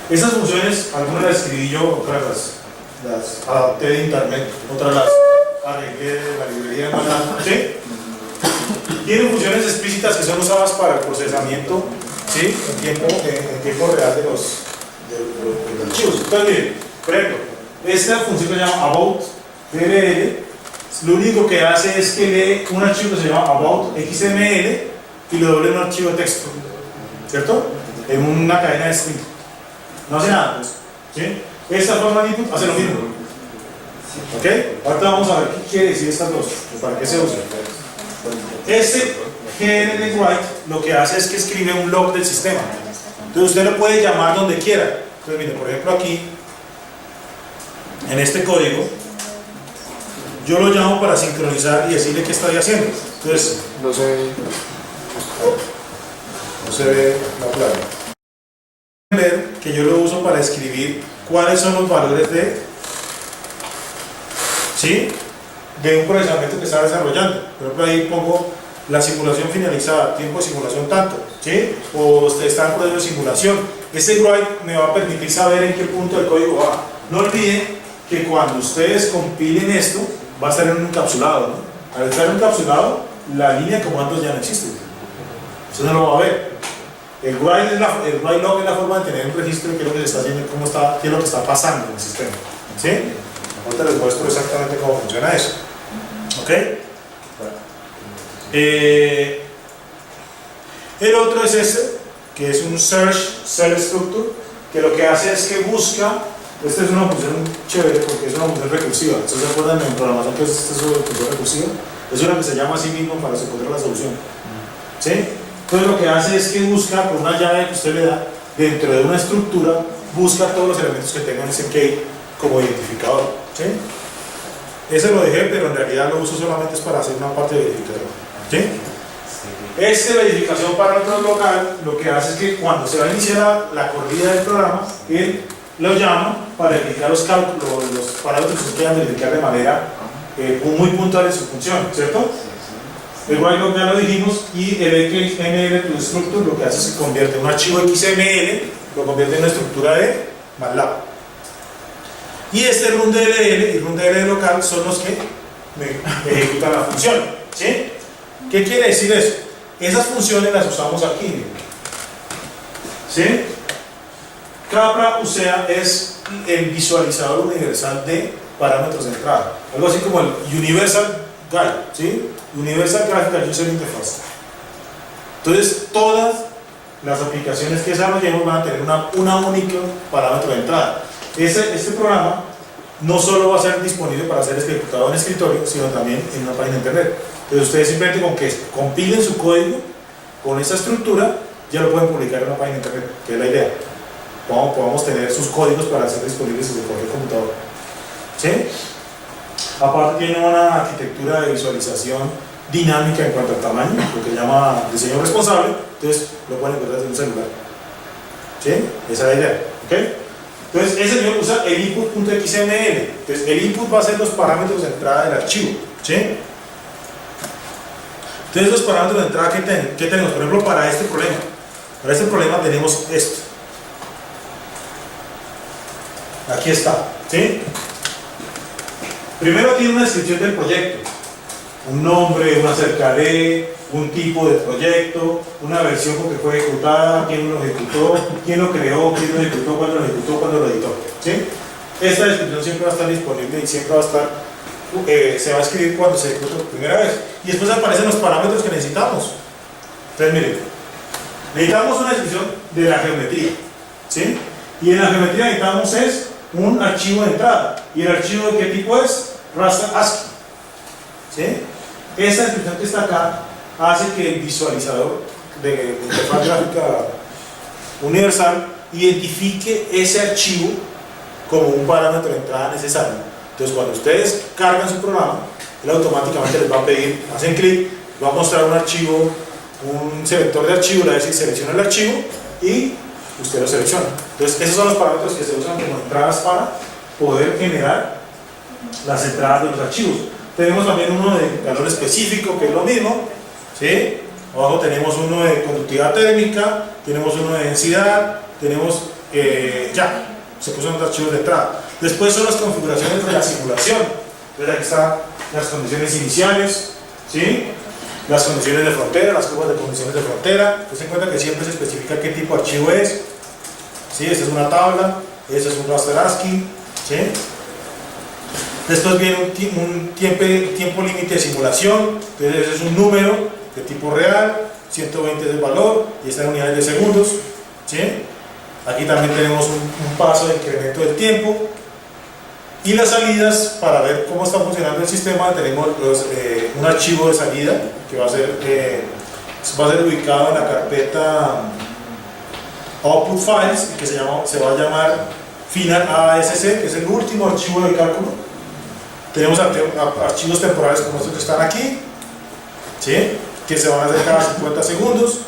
Esas funciones, algunas las escribí yo, otras las adapté de internet, otras las arreglé de la librería de MATLAB. ¿Sí? Tienen funciones explícitas que son usadas para el procesamiento, ¿sí? en tiempo real de los archivos. Entonces, miren, por ejemplo, esta función que se llama about.dll, lo único que hace es que lee un archivo que se llama about.xml y lo doble en un archivo de texto, ¿cierto? En una cadena de string. No hace nada, pues. ¿Sí? Esta forma de input hace lo mismo. ¿Ok? Ahorita vamos a ver qué quiere decir estas dos, para qué se usa. Este GND-write lo que hace es que escribe un log del sistema. Entonces usted lo puede llamar donde quiera. Entonces, mire, por ejemplo aquí, en este código, yo lo llamo para sincronizar y decirle qué estoy haciendo. Entonces, no se ve la clave. Ver que yo lo uso para escribir cuáles son los valores de un procesamiento que está desarrollando. Por ejemplo, ahí pongo la simulación finalizada, tiempo de simulación tanto, ¿sí? O está en proceso de simulación. Este write me va a permitir saber en qué punto del código va. No olviden que cuando ustedes compilen esto, va a estar en un encapsulado, ¿no? Al estar en un encapsulado, la línea de comandos ya no existe. Eso no lo va a ver. El write log es la forma de tener un registro de qué es lo que se está haciendo, qué es lo que está pasando en el sistema. ¿Sí? Ahorita les muestro exactamente cómo funciona eso. ¿Ok? El otro es este, que es un search cell structure, que lo que hace es que busca. Esta es una función chévere porque es una función recursiva. ¿Ustedes se acuerdan en programación que es esta función recursiva? Es una que se llama a sí mismo para encontrar la solución. ¿Sí? Entonces lo que hace es que busca con una llave que usted le da dentro de una estructura, busca todos los elementos que tengan ese key como identificador. ¿Sí? Ese lo dejé, pero en realidad lo uso solamente es para hacer una parte de verificación. ¿Sí? Esta verificación para otro local lo que hace es que cuando se va a iniciar la corrida del programa, él lo llama para verificar los cálculos, los parámetros que se quieran verificar de manera muy puntual en su función, ¿cierto? El while log ya lo dijimos, y el XML to structure lo que hace es que convierte un archivo XML, lo convierte en una estructura de MATLAB. Y este runDLL y runDLL local son los que me ejecutan la función. ¿Sí? ¿Qué quiere decir eso? Esas funciones las usamos aquí. ¿Sí? Capra USEA es el visualizador universal de parámetros de entrada. Algo así como el Universal Guide, ¿sí? Universal Graphical User Interface. Entonces, todas las aplicaciones que desarrollemos van a tener una única parámetro de entrada. Este programa no solo va a ser disponible para ser ejecutado en escritorio, sino también en una página de internet. Entonces, ustedes simplemente con que compilen su código con esa estructura, ya lo pueden publicar en una página de internet, que es la idea. podamos tener sus códigos para ser disponibles desde cualquier computador. ¿Sí? Aparte tiene una arquitectura de visualización dinámica en cuanto al tamaño, lo que se llama diseño responsable, entonces lo pueden encontrar desde un celular. ¿Sí? Esa es la idea. ¿Okay? Entonces ese señor usa el input.xml, entonces el input va a ser los parámetros de entrada del archivo. ¿Sí? Entonces los parámetros de entrada que tenemos, por ejemplo, para este problema tenemos esto. Aquí está. ¿Sí? Primero tiene una descripción del proyecto, un nombre, una acerca de, un tipo de proyecto, una versión porque fue ejecutada, quién lo ejecutó, quién lo creó, quién lo ejecutó, cuándo lo editó. ¿Sí? Esta descripción siempre va a estar disponible y siempre va a estar, se va a escribir cuando se ejecuta por primera vez. Y después aparecen los parámetros que necesitamos. Entonces miren, necesitamos una descripción de la geometría. ¿Sí? Y en la geometría necesitamos un archivo de entrada. ¿Y el archivo de qué tipo es? Raster ASCII. ¿Sí? Esta descripción que está acá hace que el visualizador de interfaz gráfica universal identifique ese archivo como un parámetro de entrada necesario. Entonces cuando ustedes cargan su programa, él automáticamente les va a pedir, hacen clic, va a mostrar un archivo, un selector de archivo, le va a decir selecciona el archivo y usted lo selecciona. Entonces esos son los parámetros que se usan como entradas para poder generar las entradas de los archivos. Tenemos también uno de calor específico, que es lo mismo, ¿sí? Abajo tenemos uno de conductividad térmica, tenemos uno de densidad, tenemos, ya, se pusieron los archivos de entrada. Después son las configuraciones de la simulación. Entonces aquí están las condiciones iniciales, ¿sí? Las condiciones de frontera, las curvas de condiciones de frontera. Entonces en cuenta que siempre se especifica qué tipo de archivo es, ¿sí? Esta es una tabla, este es un raster ASCII, ¿sí? Después viene un tiempo límite de simulación, entonces ese es un número de tipo real, 120 es el valor y está en unidades de segundos. ¿Sí? Aquí también tenemos un paso de incremento del tiempo y las salidas para ver cómo está funcionando el sistema. Tenemos un archivo de salida que va a ser ubicado en la carpeta Output Files y que se va a llamar Final ASC, que es el último archivo de cálculo. Tenemos archivos temporales como estos que están aquí, ¿sí? Que se van a hacer cada 50 segundos.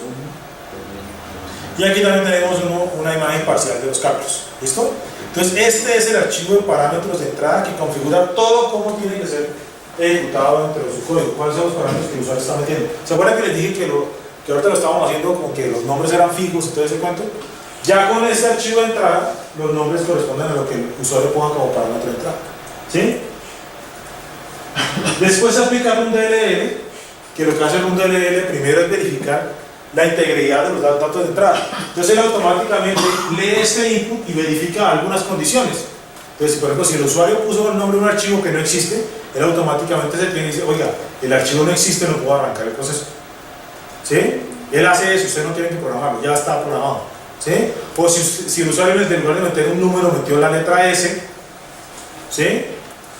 Y aquí también tenemos una imagen parcial de los cálculos. ¿Listo? Entonces este es el archivo de parámetros de entrada que configura todo cómo tiene que ser ejecutado dentro de su código. ¿Cuáles son los parámetros que el usuario está metiendo? ¿Se acuerdan que les dije que ahorita lo estábamos haciendo como que los nombres eran fijos y todo ese cuento? Ya con este archivo de entrada, los nombres corresponden a lo que el usuario ponga como parámetro de entrada. ¿Sí? Después se aplica un DLL, que lo que hace un DLL primero es verificar la integridad de los datos de entrada. Entonces él automáticamente lee este input y verifica algunas condiciones. Entonces, por ejemplo, si el usuario puso el nombre de un archivo que no existe, él automáticamente se tiene y dice, oiga, el archivo no existe, no puedo arrancar el proceso. ¿Sí? Él hace eso, usted no tiene que programarlo, ya está programado. ¿Sí? O si el usuario en lugar de meter un número metió la letra S, ¿sí?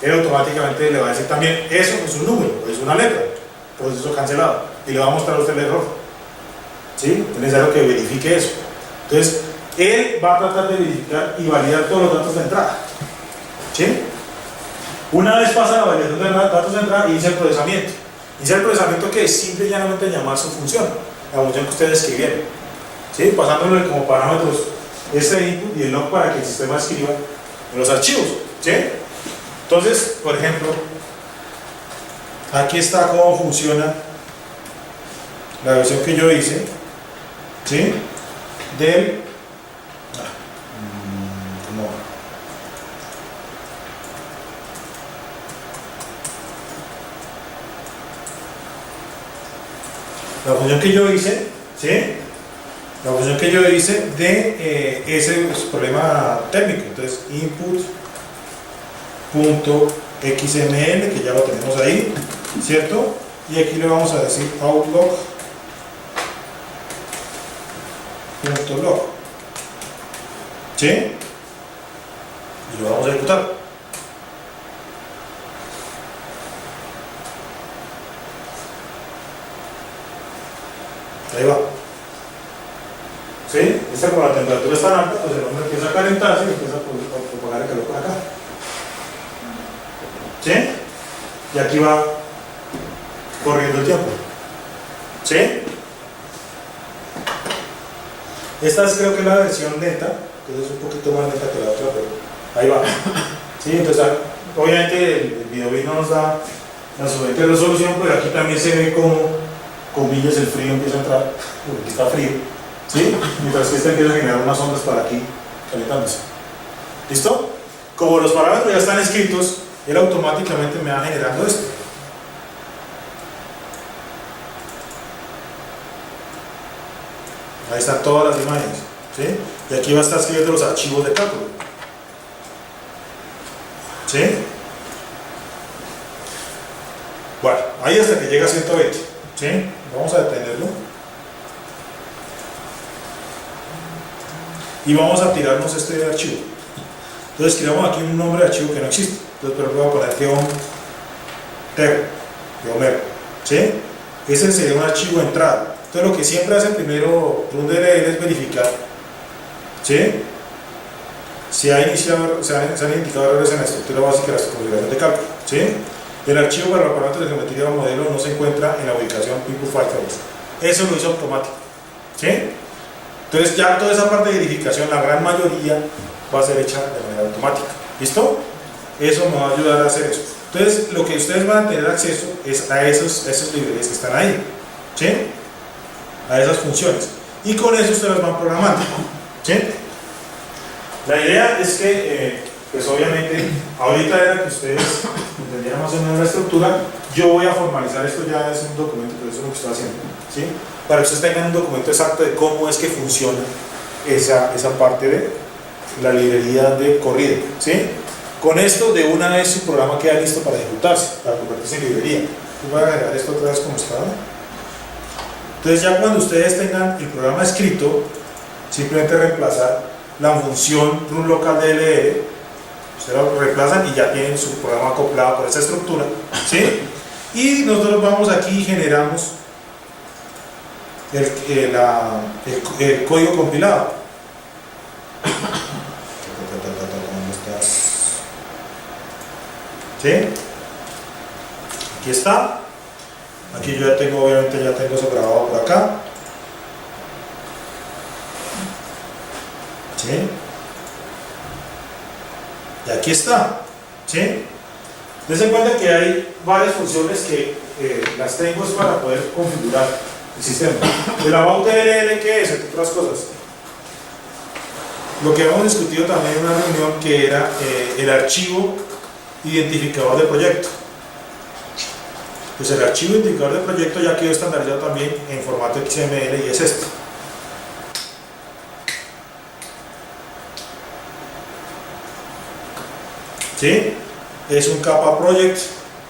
Él automáticamente le va a decir también, eso es un número, es una letra, proceso cancelado, y le va a mostrar a usted el error. ¿Sí? Es necesario que verifique eso. Entonces, él va a tratar de verificar y validar todos los datos de entrada. ¿Sí? Una vez pasa la validación de datos de entrada, inicia el procesamiento. Inicia el procesamiento que es simple y llanamente llamar su función, la función que ustedes escribieron. ¿Sí? Pasándole como parámetros este input y el log para que el sistema escriba en los archivos. ¿Sí? Entonces, por ejemplo, aquí está cómo funciona la versión que yo hice, ¿sí? Del la función que yo hice, ¿sí? La función que yo hice de ese problema técnico. Entonces, input.xml, que ya lo tenemos ahí, ¿cierto? Y aquí le vamos a decir outlog.log, ¿sí? Y lo vamos a ejecutar. Ahí va. ¿Sí? Esta, como la temperatura es tan alta, pues el hombre empieza a calentarse y empieza a propagar el calor por acá. ¿Sí? Y aquí va corriendo el tiempo. ¿Sí? Esta es, creo que es la versión lenta, que es un poquito más lenta que la otra, pero ahí va. ¿Sí? Entonces, obviamente el video no nos da la suficiente resolución, pero aquí también se ve como, comillas, el frío empieza a entrar, porque aquí está frío. ¿Sí? Mientras que esta empieza a generar unas ondas para aquí, calentándose. ¿Listo? Como los parámetros ya están escritos, él automáticamente me va generando esto. Ahí están todas las imágenes. ¿Sí? Y aquí va a estar escribiendo los archivos de cálculo. ¿Sí? Bueno, ahí hasta que llega a 120. ¿Sí? Vamos a detenerlo. Y vamos a tirarnos este archivo. Entonces escribamos aquí un nombre de archivo que no existe. Entonces, por ejemplo, voy a poner geom, ¿sí? Ese sería un archivo de entrada. Entonces, lo que siempre hace primero RunDLL es verificar, ¿sí? Si se han identificado errores en la estructura básica de la configuración de cálculo, ¿sí? El archivo para los parámetros de geometría del modelo no se encuentra en la ubicación input file tables. Eso lo hizo automático, ¿sí? Entonces ya toda esa parte de verificación, la gran mayoría va a ser hecha de manera automática. ¿Listo? Eso me va a ayudar a hacer eso. Entonces lo que ustedes van a tener acceso es a esos librerías que están ahí, ¿sí? A esas funciones. Y con eso ustedes las van programando, ¿sí? La idea es que, pues obviamente, ahorita era que ustedes entendieran más o menos la estructura. Yo voy a formalizar esto, ya es un documento, pero eso es lo que estoy haciendo, ¿sí? Para que ustedes tengan un documento exacto de cómo es que funciona esa parte de la librería de corrido, ¿sí? Con esto, de una vez su programa queda listo para ejecutarse, para convertirse en librería. Yo voy a agregar esto otra vez como estaba. Entonces ya cuando ustedes tengan el programa escrito, simplemente reemplazar la función runLocalDLL, ustedes lo reemplazan y ya tienen su programa acoplado por esa estructura, ¿sí? Y nosotros vamos aquí y generamos el código compilado. ¿Sí? Aquí está. Aquí yo ya tengo, obviamente ya tengo eso grabado por acá. ¿Sí? Y aquí está. ¿Sí? Dense cuenta que hay varias funciones que las tengo es para poder configurar el sistema. El aboutDLL, ¿qué es? Entre otras cosas. Lo que hemos discutido también en una reunión, que era el archivo identificador de proyecto. Pues el archivo identificador de proyecto ya quedó estandarizado también en formato XML y es este. ¿Sí? Es un Kappa Project,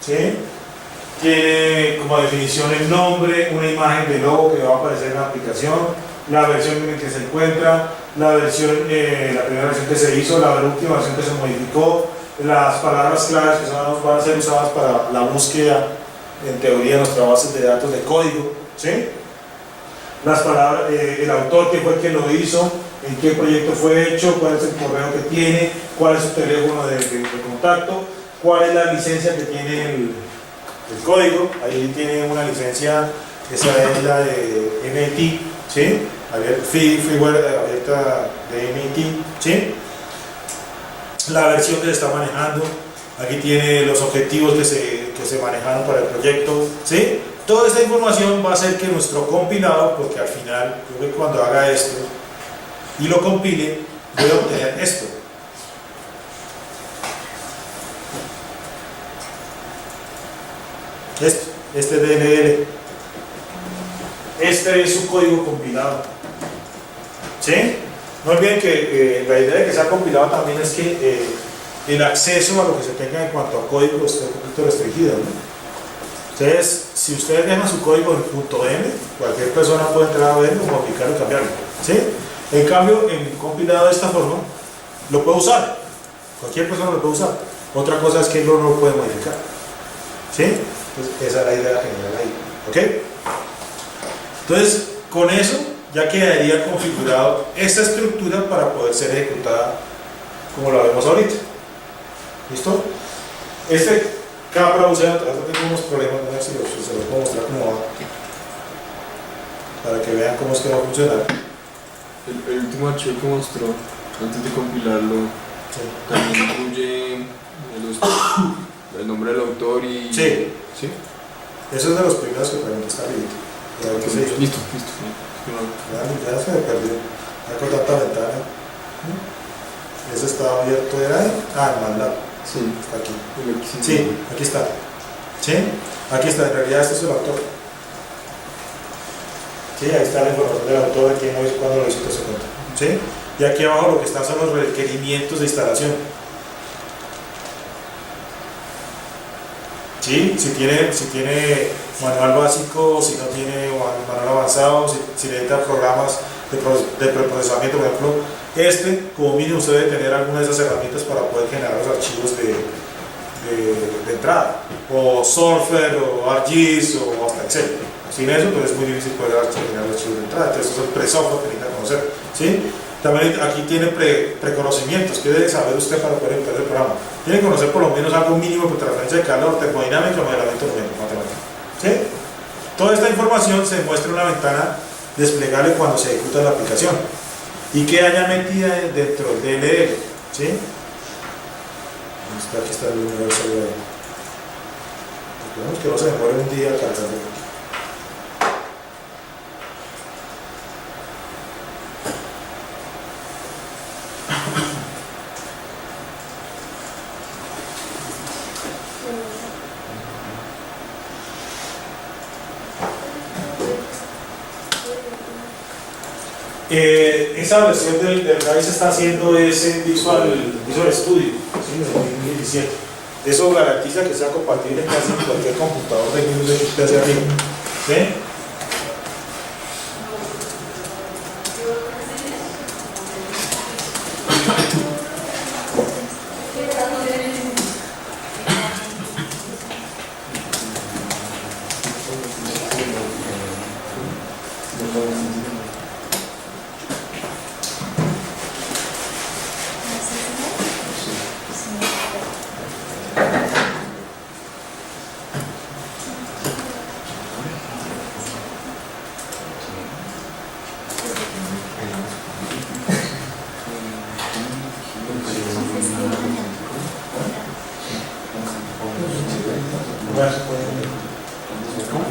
¿sí? Tiene como definición el nombre, una imagen de logo que va a aparecer en la aplicación, la versión en la que se encuentra, la primera versión que se hizo, la última versión que se modificó, las palabras claves que van a ser usadas para la búsqueda, en teoría, en nuestras bases de datos de código, ¿sí? Las palabras, el autor, que fue el que lo hizo, en qué proyecto fue hecho, cuál es el correo que tiene, cuál es su teléfono de contacto, cuál es la licencia que tiene el código. Ahí tiene una licencia, esa es la de MIT, ¿sí? Freeware abierta de MIT, ¿sí? La versión que se está manejando, aquí tiene los objetivos que se manejaron para el proyecto, ¿sí? Toda esta información va a hacer que nuestro compilado, porque al final, yo creo que cuando haga esto y lo compile, voy a obtener esto. Este DLL. Este es su código compilado, ¿sí? No olviden que la idea de que sea compilado también es que el acceso a lo que se tenga en cuanto a código esté un poquito restringido, ¿no? Entonces, si ustedes dejan su código en .m, cualquier persona puede entrar a verlo, modificarlo y cambiarlo, ¿sí? En cambio, en compilado de esta forma, lo puede usar, cualquier persona lo puede usar. Otra cosa es que no lo puede modificar, ¿sí? Entonces, esa es la idea general ahí, ¿ok? Entonces, con eso ya quedaría configurado esta estructura para poder ser ejecutada como la vemos ahorita. ¿Listo? Capra, o sea, tengo unos problemas, a ver si se los puedo mostrar cómo va, para que vean cómo es que va a funcionar. El último archivo que mostró, antes de compilarlo, Sí. también incluye el nombre del autor y... Sí. ¿Sí? Eso es de los primeros que pregunté, está bien. Listo. Ya se me perdió. Ya con tanta ventana. Ese estaba abierto, era ahí. MATLAB. Sí. Está aquí. Sí. Sí, aquí está. ¿Sí? Aquí está, en realidad este es el autor. Sí, ahí está la información del autor, de quién lo hizo, cuándo lo hizo, todo se cuenta. ¿Sí? Y aquí abajo lo que están son los requerimientos de instalación. ¿Sí? Si tiene manual básico, si no tiene manual avanzado, si necesita programas de preprocesamiento, por ejemplo, como mínimo usted debe tener alguna de esas herramientas para poder generar los archivos de entrada, o Surfer, o ArcGIS, o hasta Excel. Sin eso, pues es muy difícil poder generar los archivos de entrada. Entonces, eso es el pre-software que necesita conocer. ¿Sí? También aquí tiene preconocimientos. ¿Qué debe saber usted para poder empezar el programa? Tiene que conocer por lo menos algo mínimo de transferencia de calor, termodinámica, modelamiento numérico, matemático. ¿Sí? Toda esta información se muestra en una ventana desplegable cuando se ejecuta la aplicación y que haya metida dentro del DLL. ¿Sí? Aquí está el universo de... Esperemos que no se demore un día cargando. Esa versión del RAI se está haciendo ese Visual Studio, ¿sí? De 2017. Eso garantiza que sea compatible casi con cualquier computador de Windows que hacia arriba. ¿Sí?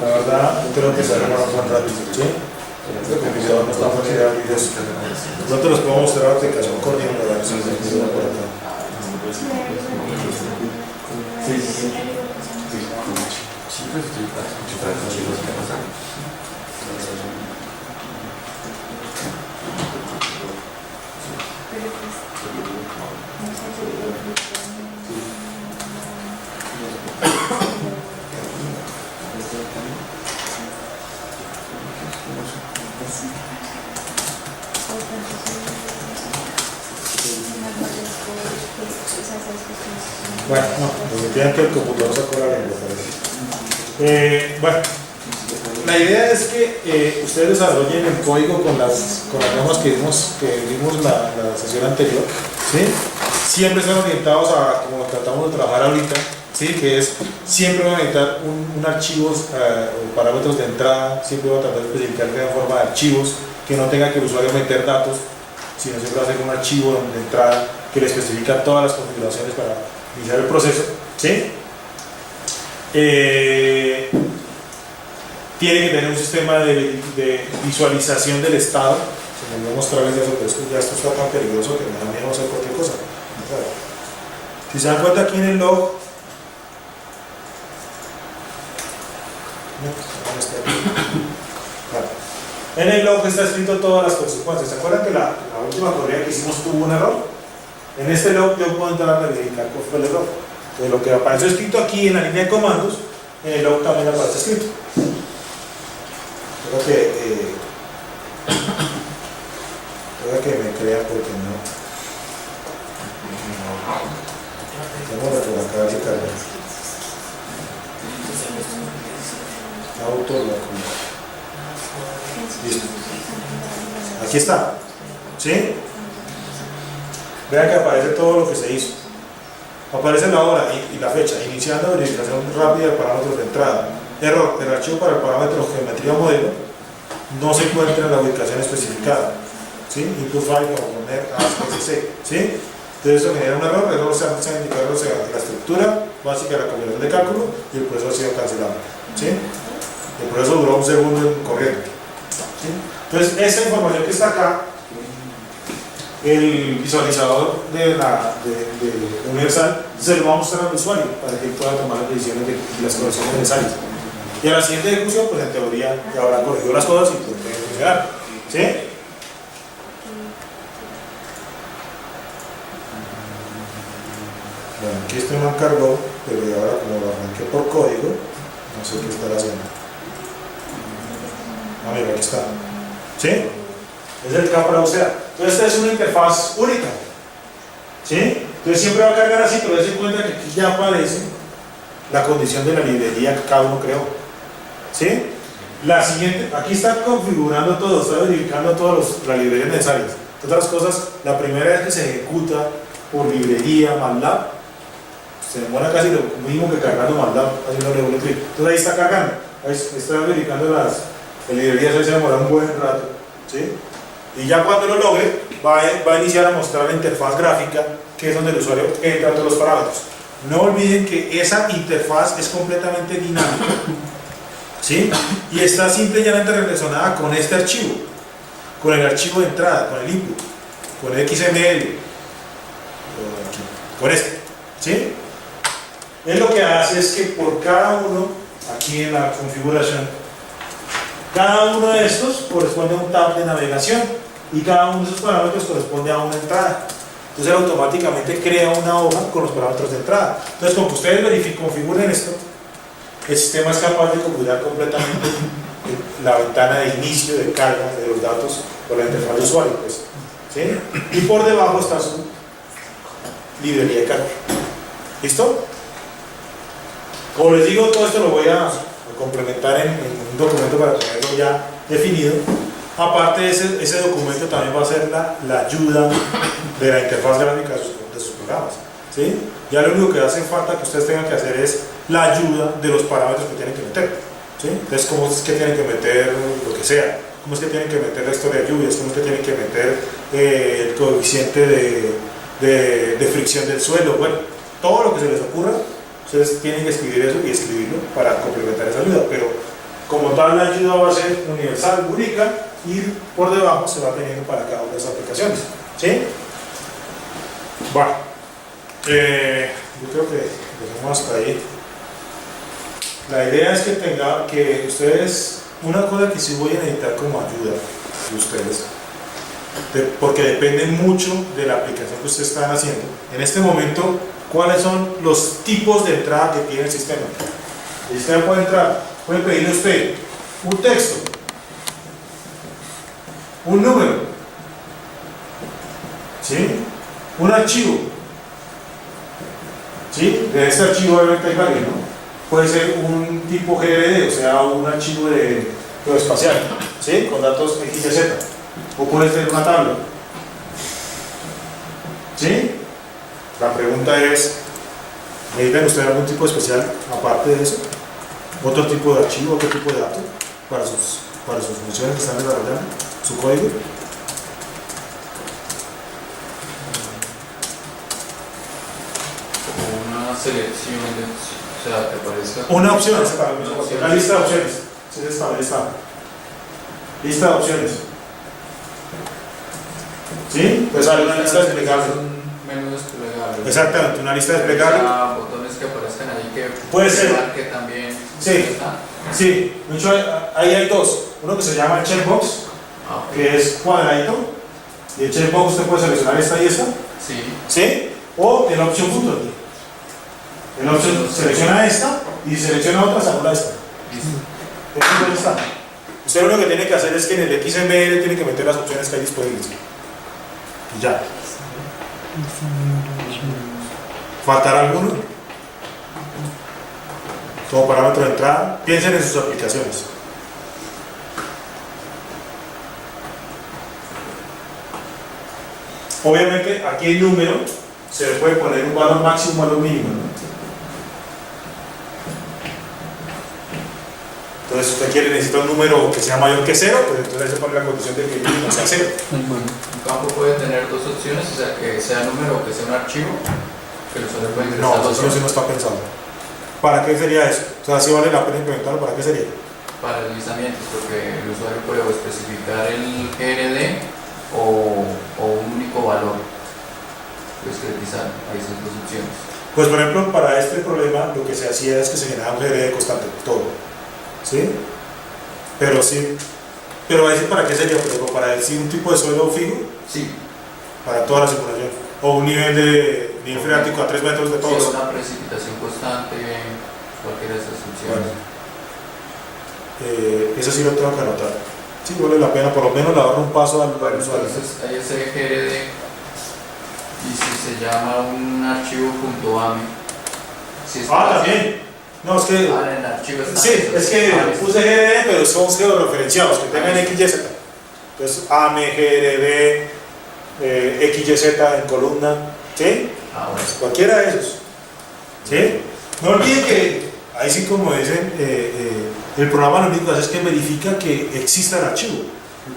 La verdad, creo que se demora un buen rato, ¿sí? Este computador no está muy de abrir eso. No te los puedo mostrar la aplicación corriendo, a ver si se entiende por acá. Bueno, no, definitivamente el computador sacó la lengua, parece. Bueno, la idea es que ustedes desarrollen el código con las normas que vimos la sesión anterior, ¿sí? Siempre están orientados a, como tratamos de trabajar ahorita, ¿sí? Que es, siempre van a necesitar un archivos o parámetros de entrada, siempre van a tratar de especificar que en forma de archivos, que no tenga que el usuario meter datos, sino siempre va a ser un archivo de entrada que le especifica todas las configuraciones para iniciar el proceso, ¿sí? Tiene que tener un sistema de visualización del estado. Se me voy a mostrarles eso, pero es que ya esto está tan peligroso que me da miedo hacer cualquier cosa. Si se dan cuenta aquí en el log, en el log está escrito todas las consecuencias. ¿Se acuerdan que la última corrida que hicimos tuvo un error? En este log yo puedo entrar a verificar cuál fue el error. Entonces, lo que apareció escrito aquí en la línea de comandos, en el log también aparece escrito. Creo que me crean porque no. Vamos a colocar de carga. Auto Listo. Aquí está. ¿Sí? Vean que aparece todo lo que se hizo. Aparece la hora y la fecha, iniciando verificación rápida de parámetros de entrada. Error, el archivo para el parámetro geometría modelo no se encuentra en la ubicación especificada. ¿Sí? Input file o poner ASCII. ¿Sí? Entonces eso genera un error se ha indicado la estructura básica de la combinación de cálculo y el proceso ha sido cancelado. ¿Sí? El proceso duró un segundo en corriente. ¿Sí? Entonces esa información que está acá, el visualizador de Universal se lo va a mostrar al usuario para que él pueda tomar las decisiones de las correcciones necesarias. Y a la siguiente ejecución, pues en teoría ya habrá corregido las cosas y pues puede funcionar. ¿Sí? Bueno, aquí este me encargó, pero ahora como lo arranqué por código, no sé qué estará haciendo. Ah, mira, aquí está. ¿Sí? Es el Capra OCA. Entonces esta es una interfaz única. ¿Sí? Entonces siempre va a cargar así, pero dense cuenta que aquí ya aparece la condición de la librería que cada uno creó. ¿Sí? La siguiente, aquí está configurando todo, está verificando todas las librerías necesarias. Otras cosas, la primera vez que se ejecuta por librería MATLAB, se demora casi lo mismo que cargando MATLAB haciendo doble clic. Entonces ahí está cargando, ahí está verificando las librerías, ahí se demora un buen rato. ¿Sí? Y ya cuando lo logre, va a iniciar a mostrar la interfaz gráfica, que es donde el usuario entra todos los parámetros. No olviden que esa interfaz es completamente dinámica, ¿sí? Y está simple y llanamente relacionada con este archivo, con el archivo de entrada, con el input, con el XML, con este, ¿sí? Es lo que hace es que por cada uno, aquí en la configuración, cada uno de estos corresponde a un tab de navegación y cada uno de esos parámetros corresponde a una entrada. Entonces automáticamente crea una hoja con los parámetros de entrada. Entonces, como ustedes configuren esto, el sistema es capaz de configurar completamente la ventana de inicio de carga de los datos por la interfaz de usuario, pues, ¿sí? Y por debajo está su librería de carga. ¿Listo? Como les digo, todo esto lo voy a complementar en un documento para tenerlo ya definido. Aparte de ese documento también va a ser la ayuda de la interfaz gráfica de sus programas, ¿sí? Ya lo único que hace falta que ustedes tengan que hacer es la ayuda de los parámetros que tienen que meter, ¿sí? Entonces, cómo es que tienen que meter lo que sea, cómo es que tienen que meter la historia de lluvias, cómo es que tienen que meter el coeficiente de fricción del suelo, bueno, todo lo que se les ocurra, ustedes tienen que escribir eso y escribirlo para complementar esa ayuda, pero como tal la ayuda va a ser universal, única, y por debajo se va teniendo para cada una de las aplicaciones, ¿sí? Bueno, yo creo que dejemos hasta ahí. La idea es que ustedes, una cosa que sí voy a necesitar como ayuda de ustedes, porque depende mucho de la aplicación que ustedes están haciendo. En este momento, ¿cuáles son los tipos de entrada que tiene el sistema? El sistema puede pedirle a usted un texto, un número, ¿sí? Un archivo, ¿sí? De este archivo obviamente hay varios, ¿no? Puede ser un tipo GDD, o sea, un archivo de espacial, ¿sí? Con datos X y Z, o puede ser una tabla, ¿sí? La pregunta es, ¿necesitan ustedes algún tipo especial aparte de eso? ¿Otro tipo de archivo, otro tipo de datos para sus funciones que están desarrollando, su código? Una selección de, o sea, te parezca. Una opción, una lista de opciones. Sí, está. Lista de opciones. ¿Sí? Pues hay una lista desplegable. Un menú desplegable. Exactamente, una lista desplegable. O sea, botones que aparezcan ahí que puede ser. Que también. Sí. ¿Está? Sí, de hecho ahí hay dos. Uno que se llama el checkbox, que es cuadradito. Y el checkbox usted puede seleccionar esta y esta. Sí. ¿Sí? O en la opción footer. En la opción selecciona esta y selecciona otra, se anula esta. Esto está. Usted lo único que tiene que hacer es que en el XML tiene que meter las opciones que hay disponibles. Y ya. ¿Faltará alguno? Como parámetro de entrada, piensen en sus aplicaciones. Obviamente aquí el número se le puede poner un valor máximo, un valor mínimo, ¿no? Entonces, si usted quiere necesita un número que sea mayor que 0, pues entonces ahí se pone la condición de que el mínimo sea 0. Un campo puede tener dos opciones, o sea, que sea número o que sea un archivo, que el usuario puede ingresar No, dos eso sí no está pensado. ¿Para qué sería eso? O sea, si vale la pena implementarlo, ¿para qué sería? para deslizamientos, porque el usuario puede o especificar el GRD o un único valor. Puedes utilizar esas dos opciones. Pues por ejemplo, para este problema lo que se hacía es que se generaba un GRD constante, todo. ¿Sí? Pero sí. Pero ahí sí, ¿para qué sería? Pero para decir un tipo de suelo fijo, Sí. para toda la simulación. O un nivel de nivel freático a 3 metros de Sí, todos. una precipitación constante, cualquiera de esas opciones. Eso sí lo tengo que anotar. Sí, vale la pena, por lo menos le ahorro un paso al Bueno, usuario. entonces hay ese GRD y si se llama un archivo .ame, si es También. No, es que. en el archivo está Sí, es que puse GRD, pero son georreferenciados, que tengan XYZ. Entonces, AME, GRD, XYZ en columna, ¿sí? Bueno. Cualquiera de esos. ¿Sí? No olviden que, ahí sí como dicen, el programa lo único que hace es que verifica que exista el archivo.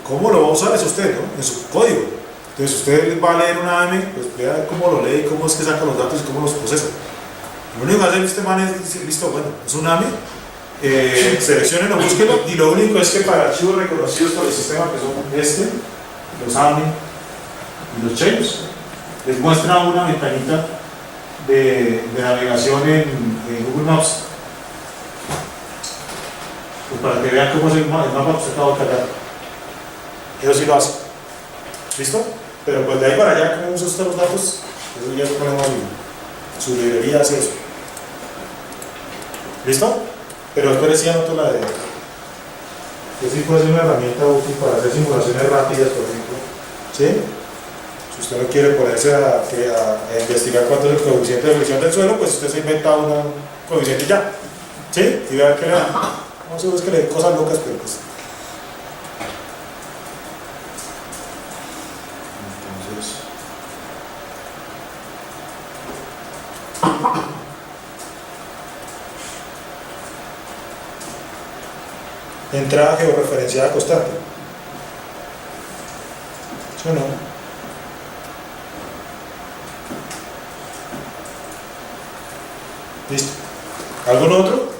¿Cómo lo va a usar? Es usted, ¿no? En su código. Entonces, usted va a leer una AME, pues vea cómo lo lee, cómo es que saca los datos y cómo los procesa. Lo único que hace este man es decir, listo, bueno, es un AME, selecciónenlo, búsquenlo, y lo único es que para archivos reconocidos por el sistema, que son los AME y los chains, les muestra una ventanita de navegación en Google Maps, pues para que vean cómo es el mapa que se acaba de cargar. Eso sí lo hace. ¿Listo? Pero pues de ahí para allá, ¿cómo usa usted los datos? Eso ya es un problema mío. Su librería hace eso. ¿Listo? Pero después sí anoto la de... Que sí puede ser una herramienta útil para hacer simulaciones rápidas, por ejemplo. ¿Sí? Si usted no quiere ponerse a investigar cuánto es el coeficiente de fricción del suelo, pues usted se inventa un coeficiente y ya. ¿Sí? Y vea que le da. No sé, es que le den cosas locas, pero pues... Entrada georreferenciada constante. ¿Sí o no? Listo. ¿Algún otro?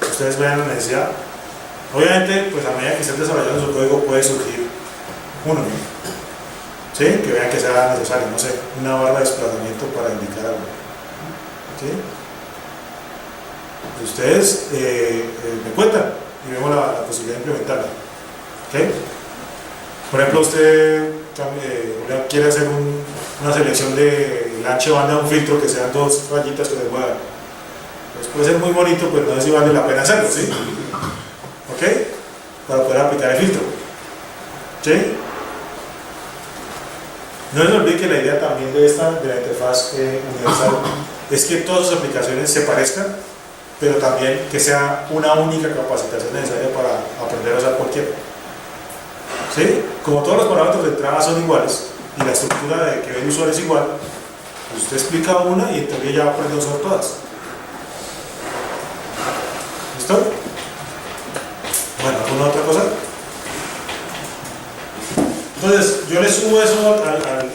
Ustedes vean la necesidad. Obviamente, pues a medida que estén desarrollando su código puede surgir uno, ¿no? ¿Sí? Que vean que sea necesario, no sé, una barra de desplazamiento para indicar algo. ¿Sí? Ustedes me cuentan y vemos la posibilidad de implementarla. ¿Okay? Por ejemplo, usted quiere hacer una selección del ancho de banda de un filtro que sean dos rayitas que se muevan. Pues puede ser muy bonito, pero no sé si vale la pena hacerlo, ¿sí? ¿Ok? Para poder aplicar el filtro. ¿Sí? No les olviden que la idea también de la interfaz universal es que todas sus aplicaciones se parezcan, pero también que sea una única capacitación necesaria para aprender a usar cualquiera. ¿Sí? Como todos los parámetros de entrada son iguales y la estructura de que ve el usuario es igual, pues usted explica una y entonces ya aprende a usar todas. ¿Listo? Bueno, ¿alguna otra cosa? Entonces, yo le subo eso al